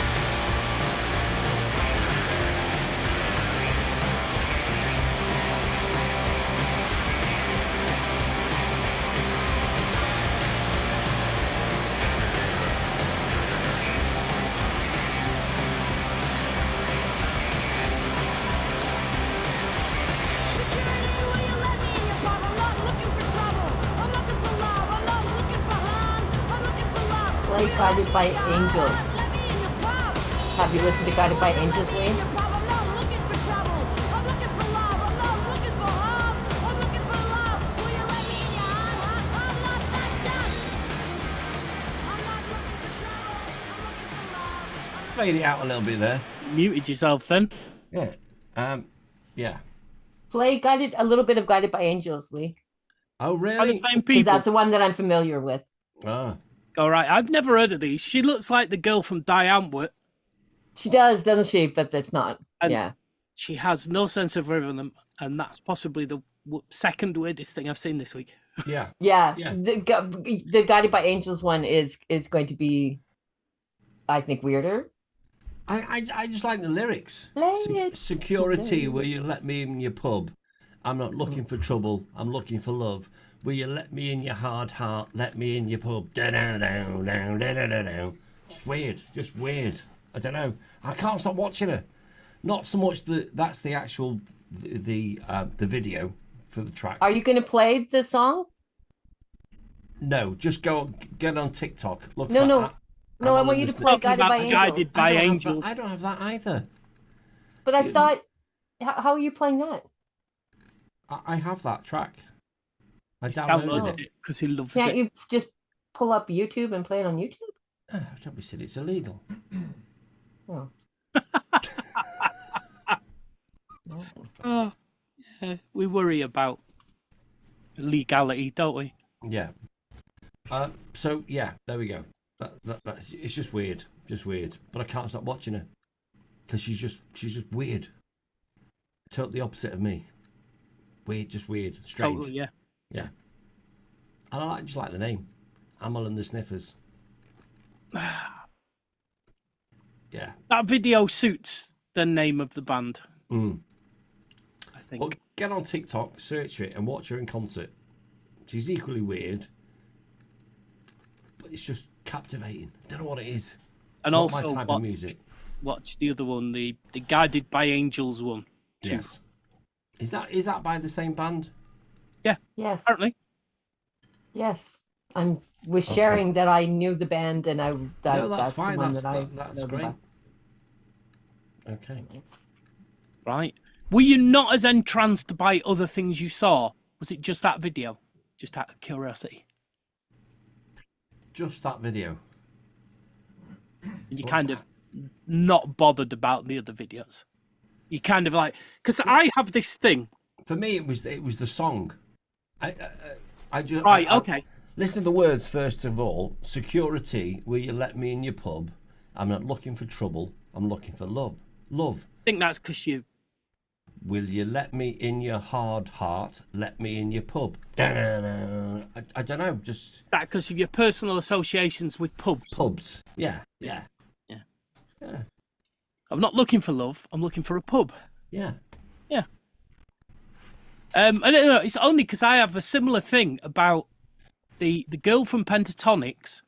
Security, will you let me in your pub? I'm not looking for trouble. I'm looking for love. I'm not looking for harm. I'm looking for love. Play Will you Guided let by me in your Angels. heart? Let me in your pub. Have you listened to Guided by Angels, Let me in Lee? your pub. I'm not looking for trouble. I'm looking for love. I'm not looking for harm. I'm looking for love. Will you let me in your heart? I'm not that dumb. I'm not looking for trouble. I'm looking for love. Fade it out a little bit there. Muted yourself then. Yeah. Yeah. Play a little bit of Guided by Angels, Lee. Oh Are the really? same Because people. that's the one that I'm familiar with. Ah. All right, I've never heard of these. She looks like the girl from Diane Wood. She does, doesn't she? But that's not. And- Yeah. She has no sense of rhythm, and that's possibly the second weirdest thing I've seen this week. Yeah. Yeah. Yeah. The Guided by Angels one is going to be, I think, weirder. I just like the lyrics. Let's Security, go. will you let me in your pub? I'm not looking for trouble. I'm looking for love. Will you let me in your hard heart? Let me in your pub. Da-da-da-da-da-da-da-da. Just weird. Just weird. I don't know. I can't stop watching her. Not so much that's the actual the video for the track. Are you going to play the song? No, just get on TikTok. Look No, for no. A- No, I Amal want you and to the play Sniffers. Guided by Talking Angels. about Guided by Angels. I don't have that either. But I thought, how are you playing that? I have that track. I He's downloaded downloaded it. it because he loves Can't it. you just pull up YouTube and play it on YouTube? Don't be silly. It's illegal. Oh. Oh, yeah, we worry about legality, don't we? Yeah. So yeah, there we go. That's it's just weird, But I can't stop watching her because she's just weird. Totally opposite of me. Weird, just weird, strange. Totally, yeah. Yeah. And I just like the name, Amal and the Sniffers. Yeah. That video suits the name of the band, Mm. I think. Well, get on TikTok, search for it, and watch her in concert. She's equally weird, but it's just captivating. Don't know what it is. And Not also my type of music. watch the other one, the Guided by Angels one. Too. Yes. Is that by the same band? Yes. Apparently. Yes. I was sharing that I knew the band and No, that's that's fine. the one That's that I that's know great. about. Okay. Right. Were you not as entranced by other things you saw? Was it just that video? Just out of curiosity. Just that video. You kind of not bothered about the other videos. You kind of like, because I have this thing. For me, it was the song. I just Right. I- Okay. Listen to the words first of all. Security, will you let me in your pub? I'm not looking for trouble. I'm looking for love. Love. I think that's because you. Will you let me in your hard heart? Let me in your pub. Da-na-na. I don't know. Just That because of your personal associations with pubs. pubs. Yeah. Yeah. Yeah. Yeah. I'm not looking for love. I'm looking for a pub. Yeah. Yeah. I don't know. It's only because I have a similar thing about the girl from Pentatonics,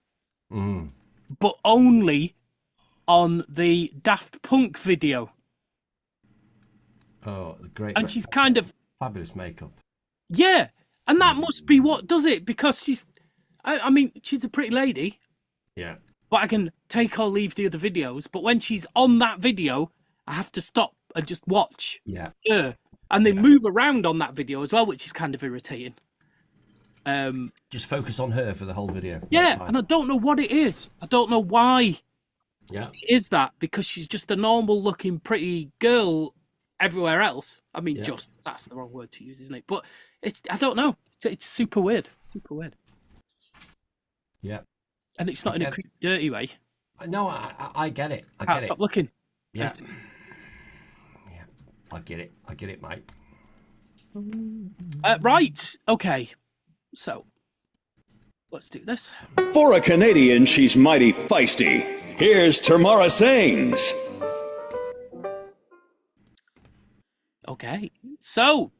but only on the Daft Punk video, Oh, the great. and she's kind of fabulous makeup. yeah, and that must be what does it because she's. I mean, she's a pretty lady, Yeah. but I can take or leave the other videos. But when she's on that video, I have to stop and just watch Yeah. her, and they move around on that video as well, which is kind of irritating. Just focus on her for the whole video. That's Yeah, fine. and I don't know what it is. I don't know why Yeah. it is that, because she's just a normal looking pretty girl everywhere else. I mean, Yeah. just, that's the wrong word to use, isn't it? But it's, I don't know. It's super weird. Super weird. Yeah. And it's not in a get- creepy, dirty way. No, I get it. I Can't get stop it. looking. Yeah. Yeah. I get it. I get it, mate. Right. Okay. So, let's do this. For a Canadian, she's mighty feisty. Here's Tamara Sings. Okay. So,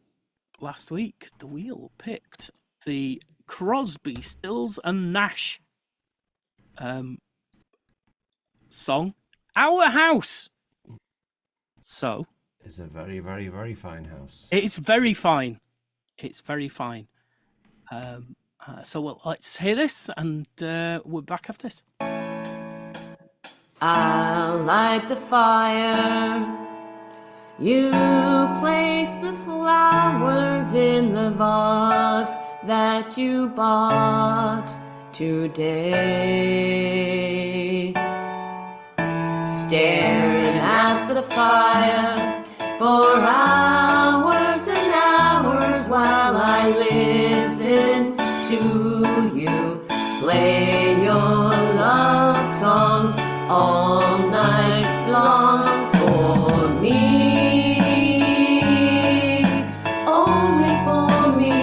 last week, the wheel picked the Crosby, Stills and Nash song, Our House. So, It's a very, very, very fine house. it's very fine. It's very fine. So, let's hear this, and we're back after this. I'll light the fire. You place the flowers in the vase that you bought today. Staring at the fire for hours and hours while I listen to you play your love songs all night long for me, only for me.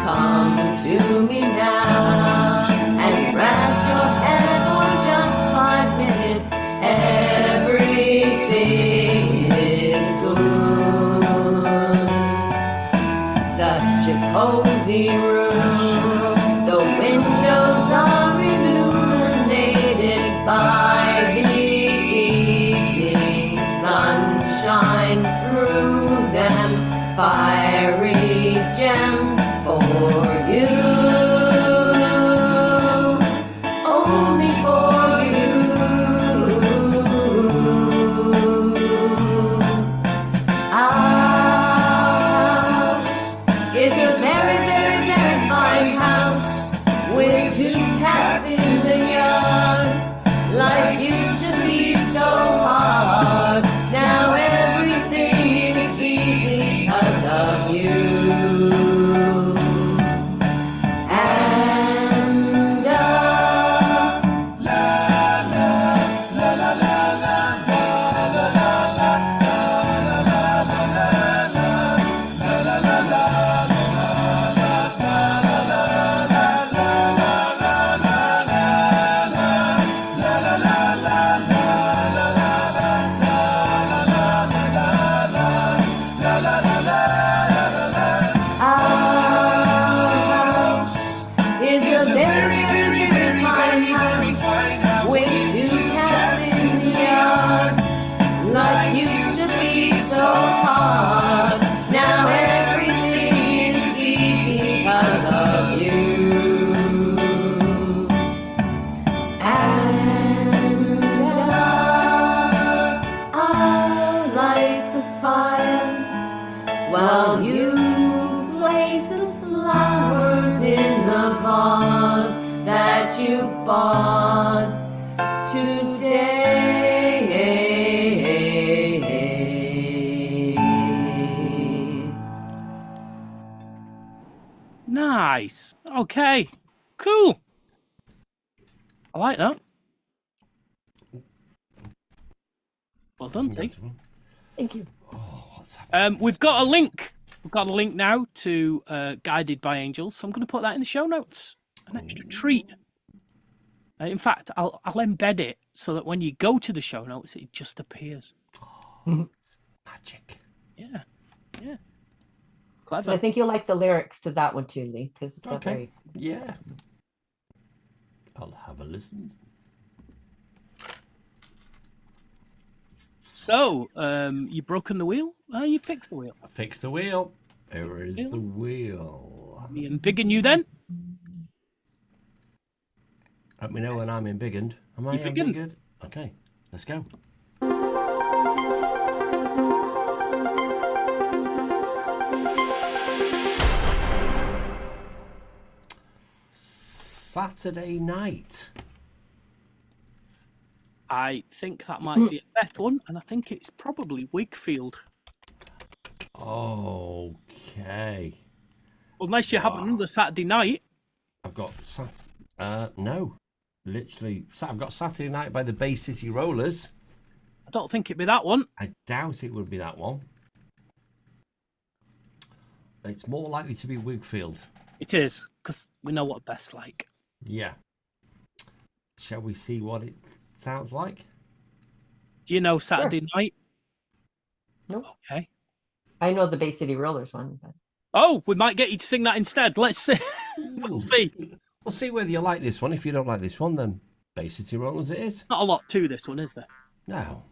Come to me now and rest your head for just 5 minutes. Everything is good. jukebox today. Nice. Okay. Cool. I like that. Well done, T. Thank you. Oh, what's happening? We've got a link. We've got a link now to Guided by Angels, so I'm going to put that in the show notes. An extra treat. In fact, I'll embed it so that when you go to the show notes, it just appears. Magic. Yeah. Yeah. And Clever. I think you'll like the lyrics to that one too, Lee, because it's not Okay. very. Yeah. I'll have a listen. So, you broken the wheel? You fixed the wheel. I fixed the wheel. Where is the wheel? Me and big and you then? Let me know when I'm embiggened. Am I You biggened. embiggened? Okay, let's go. Saturday night. I think that might be a Beth one, and I think it's probably Wigfield. Okay. Unless you have another Saturday night. I've got no. Literally, I've got Saturday Night by the Bay City Rollers. I don't think it'd be that one. I doubt it would be that one. It's more likely to be Wigfield. It is, because we know what Beth's like. Yeah. Shall we see what it sounds like? Do you know Saturday night? Nope. Okay. I know the Bay City Rollers one. But... Oh, we might get you to sing that instead. Let's see. We'll see. We'll see whether you like this one. If you don't like this one, then Bay City Rollers it is. Not a lot to this one, is there? No.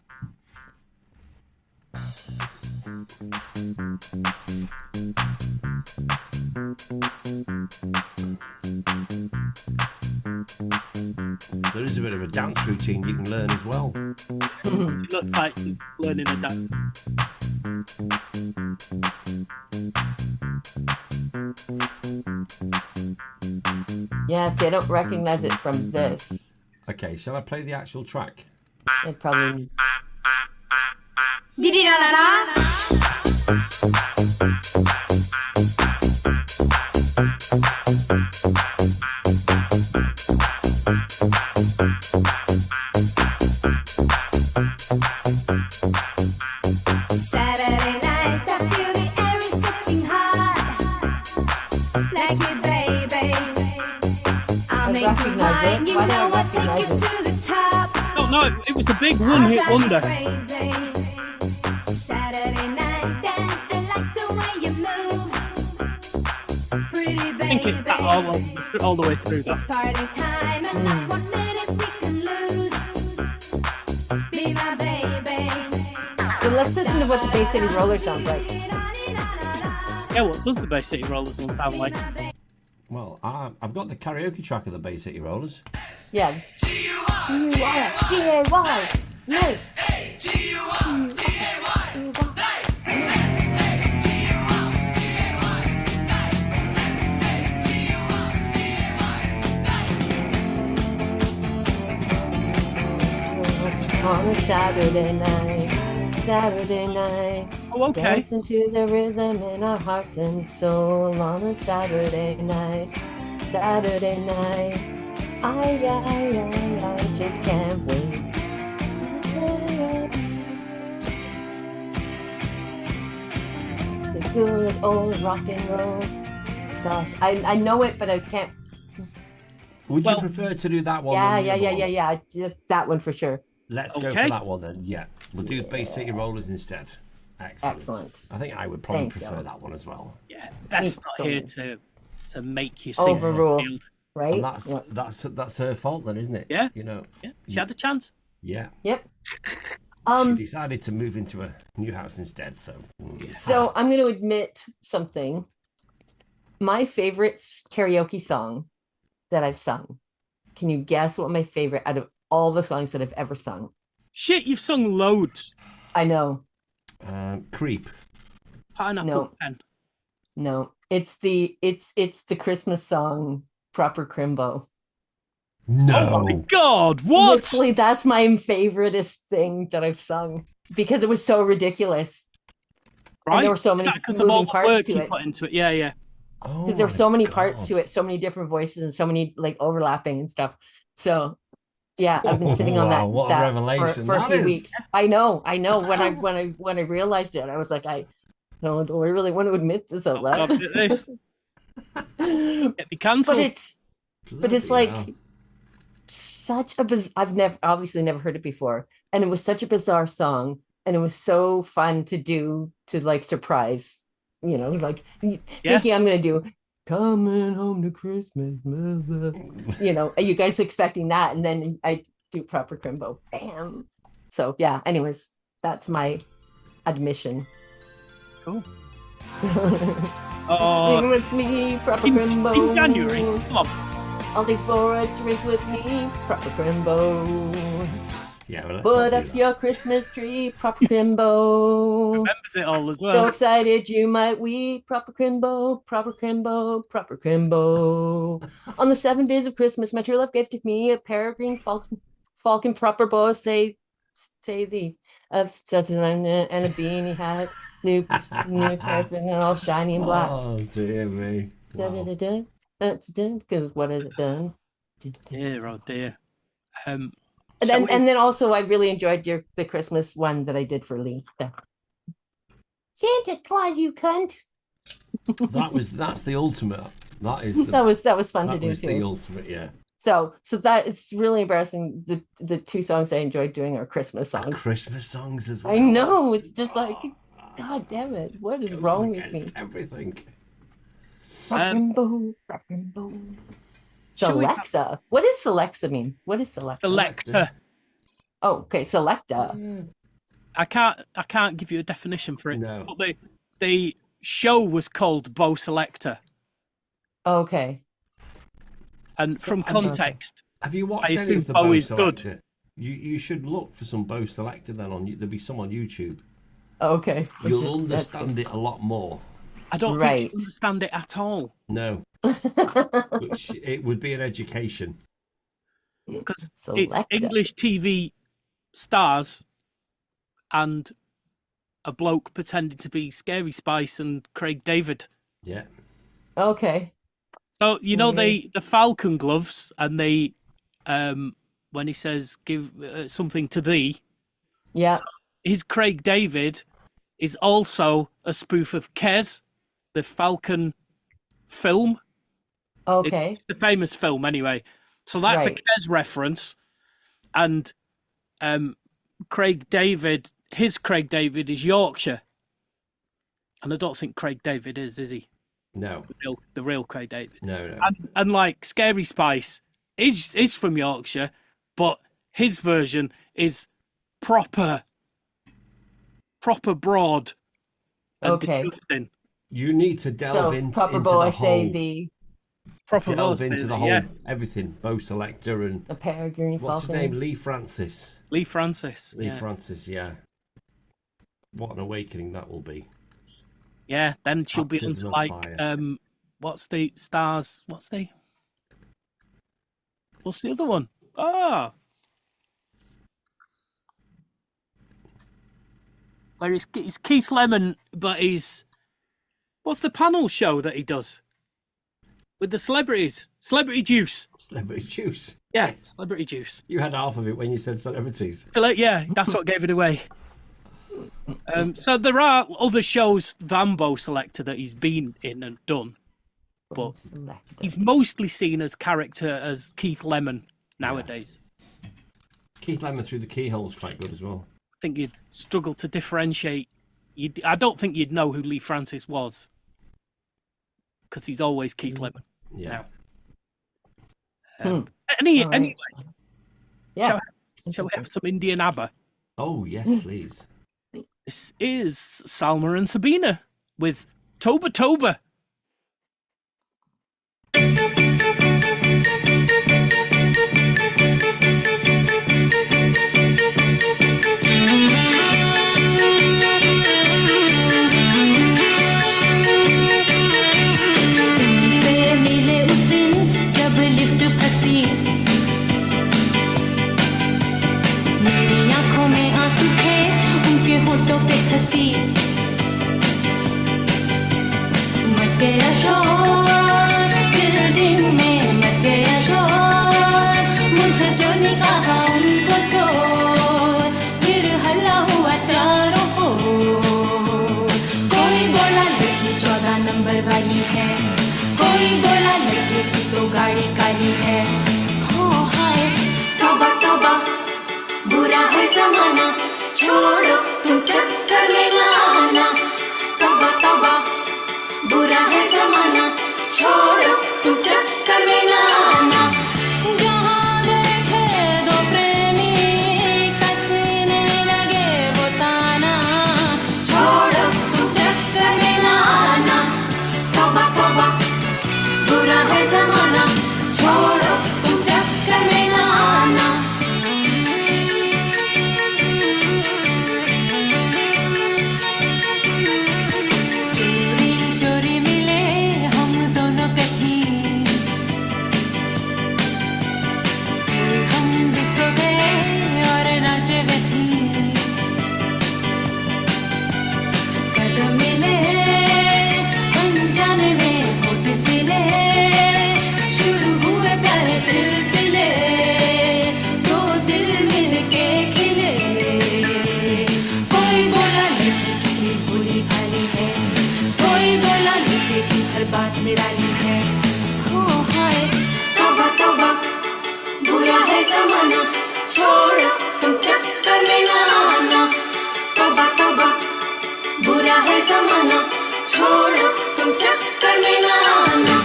There is a bit of a dance routine you can learn as well. It looks like he's learning a dance. Yeah, see, I don't recognize it from this. Okay, shall I play the actual track? It probably. Saturday night, I feel the air is getting hot. Like you, baby. I'll make you recognize mine. it. You Why do I know I'll take you recognize it? to the top. No, it was a big I'll one-hit drive you wonder. crazy. Saturday night, dancing like the way you move. Pretty I baby. think it's that all the way through It's that. party time, and not 1 minute we can lose. Be my baby. So let's listen to what the Bay City Rollers sounds like. Yeah, what does the Bay City Rollers one sound like? Well, I've got the karaoke track of the Bay City Rollers. Yeah. G-A-Y. Nice. On a Saturday night, Oh, okay. dancing to the rhythm in our hearts and soul on a Saturday night, I just can't wait. The good old rock and roll. Gosh, I know it, but I can't. Would you Well- prefer to do that one? Yeah, than the yeah, other yeah, one? yeah, yeah. Just that one for sure. Let's go Okay. for that one then. Yeah, we'll do the Bay City Rollers instead. Excellent. Excellent. I think I would probably Thank prefer you. that one as well. Yeah, Beth's Me not here too. to make you sing. Overrule. Wigfield. Right? And that's Yeah. that's her fault then, isn't it? Yeah. You know. Yeah, she had a chance. Yeah. Yep. She decided to move into a new house instead. So. So I'm going to admit something. My favorite karaoke song that I've sung. Can you guess what my favorite out of all the songs that I've ever sung? Shit, you've sung loads. I know. Creep. Pineapple No. Pen. No. It's the Christmas song Proper Crimbo. No. My God, what? Literally, that's my favoriteest thing that I've sung because it was so ridiculous. Right? And there were so many Because of all moving the parts work to you it. put into it. Yeah, yeah. Oh Because there were so my many parts God. to it, so many different voices and so many like overlapping and stuff. So yeah, I've been sitting on Wow, what a that revelation for a that few is. weeks. I know. When I realized it, I was like, no, do I really want to admit this out Oh, God, loud? look at this. Get me But cancelled. it's Bloody like hell. such a I've obviously never heard it before, and it was such a bizarre song, and it was so fun to do to like surprise, like thinking I'm gonna do coming home to Christmas, blah, blah. And you guys expecting that, and then I do proper crimbo, bam. So yeah. Anyways, that's my admission. Cool. Sing Oh, with me, proper in crimbo. January. Come on. I'll take for a drink with me, proper crimbo. Yeah, well, let's Put not do up that. your Christmas tree, proper crimbo. Remembers it all as So well. excited you might weep, proper crimbo, proper crimbo, proper crimbo. On the 7 days of Christmas, my true love gifted me a peregrine falcon proper bow, say thee, of such and a beanie hat, new carpet and all shiny and black. Oh, dear me. Da, Wow. da, da, da, because what has it done? Dear, oh dear. And Shall then, we- and then also, I really enjoyed the Christmas one that I did for Lee. Santa Claus, you cunt! That's the ultimate. That is the, That was fun to that do was the too. ultimate, yeah. So that is really embarrassing. The two songs I enjoyed doing are Christmas And songs. Christmas songs as well. I know, it's just like, God damn it, what is Goes wrong with me? against everything. So Shall we- Alexa, what does Alexa mean? What is Alexa? Selector. Oh, okay, Selecta. I can't give you a definition for it. No. But the show was called Bo Selector, Okay. and from Okay. context, Have you watched I any assume of the Bo Bose is good. Selector? You should look for some Bose Selector then there'll be some on YouTube. Okay. You'll That's understand it a lot more. I don't Right. think you understand it at all. No, good. which it would be an education. Because Selecta. English TV stars and a bloke pretending to be Scary Spice and Craig David. Yeah. Okay. So you know Mhm. the Falcon gloves, and they when he says give something to thee, Yeah. his Craig David is also a spoof of Kes, the Falcon film, Okay. the famous film anyway. So that's Right. a Kes reference, and Craig David, his Craig David is Yorkshire, and I don't think Craig David is he? No. The real Craig David. No. And like Scary Spice is from Yorkshire, but his version is proper broad and Okay. disgusting. You need to delve So into proper into bow, the I say whole. the Proper Delve broad, into the whole yeah. everything. Bose Selector and a peregrine what's his falcon. name? Lee Francis. Lee Francis. Lee Yeah. Francis. Yeah. What an awakening that will be. Yeah, then she'll be Baptism into of like fire. what's the stars? What's the other one? Ah, where it's Keith Lemon, but what's the panel show that he does with the celebrities? Celebrity Juice. Celebrity Juice. Yeah, Celebrity Juice. You had half of it when you said celebrities. Yeah, that's what gave it away. So there are other shows than Bo Selector that he's been in and done, but Selecta. he's mostly seen as character as Keith Lemon nowadays. Keith Lemon through the keyhole's quite good as well. I think you'd struggle to differentiate. I don't think you'd know who Lee Francis was because he's always Keith Lemon. Yeah. Now. All right. Anyway, Yeah. shall we have some Indian ABBA? Oh yes, please. This is Salma and Sabina with Toba Toba. से मिले उस दिन जब lift फंसी बसी much गया शोर building में मच गया शोर मुझे जो निकाहा उनको चोर फिर हल्ला हुआ चारों ओर कोई बोला लड़की 14 नंबर वाली है कोई बोला लड़के की तो गाड़ी काली है हो हाय तौबा तौबा बुरा है जमाना छोड़ो तुम चक्कर में ना आना तौबा तौबा बुरा है जमाना छोड़ो तुम चक्कर में ना आना जहाँ देखे दो प्रेमी कसने लगे वो ताना छोड़ो तुम चक्कर में ना आना तौबा तौबा बुरा है जमाना छोड़ो तुम चक्कर में ना आना चोरी चोरी मिले हम दोनों कहीं फिर हम डिस्को गए और नाचे वहीं कदम मिले अनजाने में होठ सिले शुरू हुए प्यारे सिलसिले दो दिल मिलके खिले कोई बोला लड़की की भोली भाली है कोई बोला लड़के की हर बात निराली है हो हाय तौबा तौबा बुरा है जमाना छोड़ो तुम चक्कर में ना आना तौबा तौबा बुरा है जमाना छोड़ो तुम चक्कर में ना आना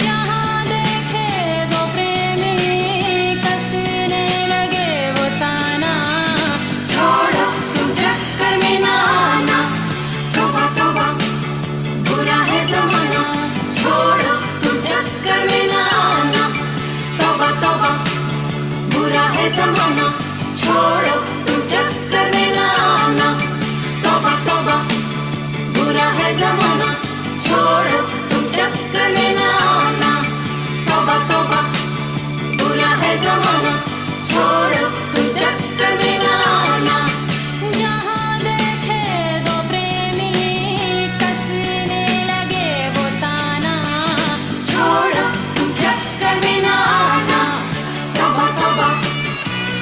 जहाँ देखे दो प्रेमी कसने लगे वो ताना छोड़ो तुम चक्कर में ना आना तौबा तौबा बुरा है जमाना छोड़ो तुम चक्कर में ना आना तौबा तौबा बुरा है जमाना छोड़ो तुम चक्कर में ना आना तौबा तौबा बुरा है जमाना छोड़ो तुम चक्कर में ना आना तौबा तौबा बुरा है जमाना छोड़ो तुम चक्कर में ना आना जहाँ देखे दो प्रेमी कसने लगे वो ताना छोड़ो तुम चक्कर में ना आना तौबा तौबा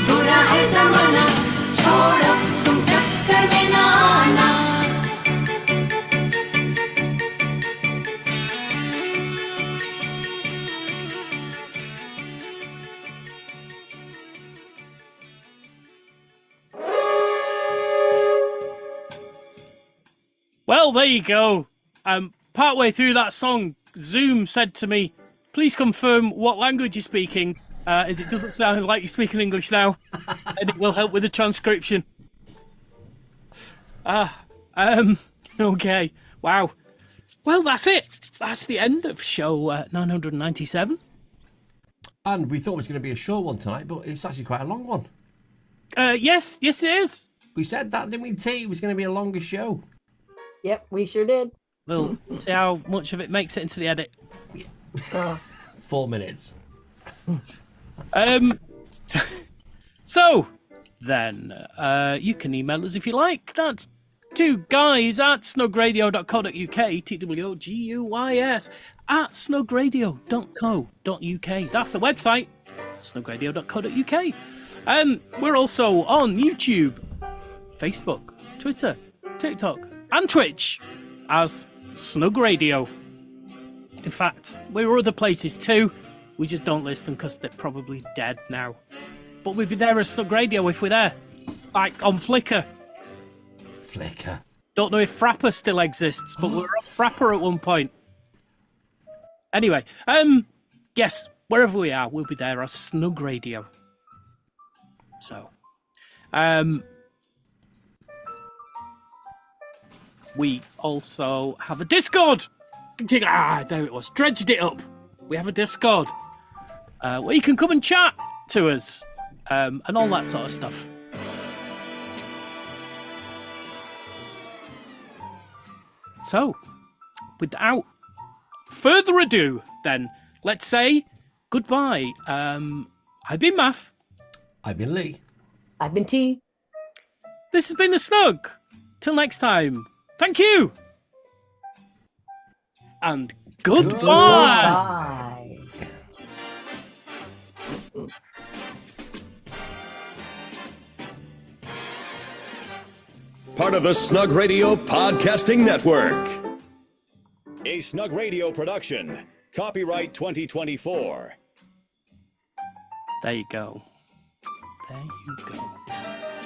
बुरा है जमाना छोड़ो तुम चक्कर में ना आना Well, there you go. Partway through that song, Zoom said to me, please confirm what language you're speaking, as it doesn't sound like you're speaking English now, and it will help with the transcription. Okay. Wow. Well, that's it. That's the end of show 997. And we thought it was going to be a short one tonight, but it's actually quite a long one. Yes, it is. We said that, didn't we, T? It was going to be a longer show. Yep, we sure did. We'll see how much of it makes it into the edit. 4 minutes. So, then, you can email us if you like. That's two guys at snugradio.co.uk, TWOGUYS, at snugradio.co.uk. That's the website, snugradio.co.uk. We're also on YouTube, Facebook, Twitter, TikTok, and Twitch as Snug Radio. In fact, we're other places too. We just don't list them because they're probably dead now. But we'd be there as Snug Radio if we're there. Like on Flickr. Flickr. Don't know if Frapper still exists, but we were on Frapper at one point. Anyway, yes, wherever we are, we'll be there as Snug Radio. So, we also have a Discord. There it was. Dredged it up. We have a Discord where you can come and chat to us and all that sort of stuff. So, without further ado, then, let's say goodbye. I've been Math. I've been Lee. I've been T. This has been The Snug. till next time, thank you! And goodbye! Bye. Part of the Snug Radio Podcasting Network. A Snug Radio production. Copyright 2024. There you go. There you go.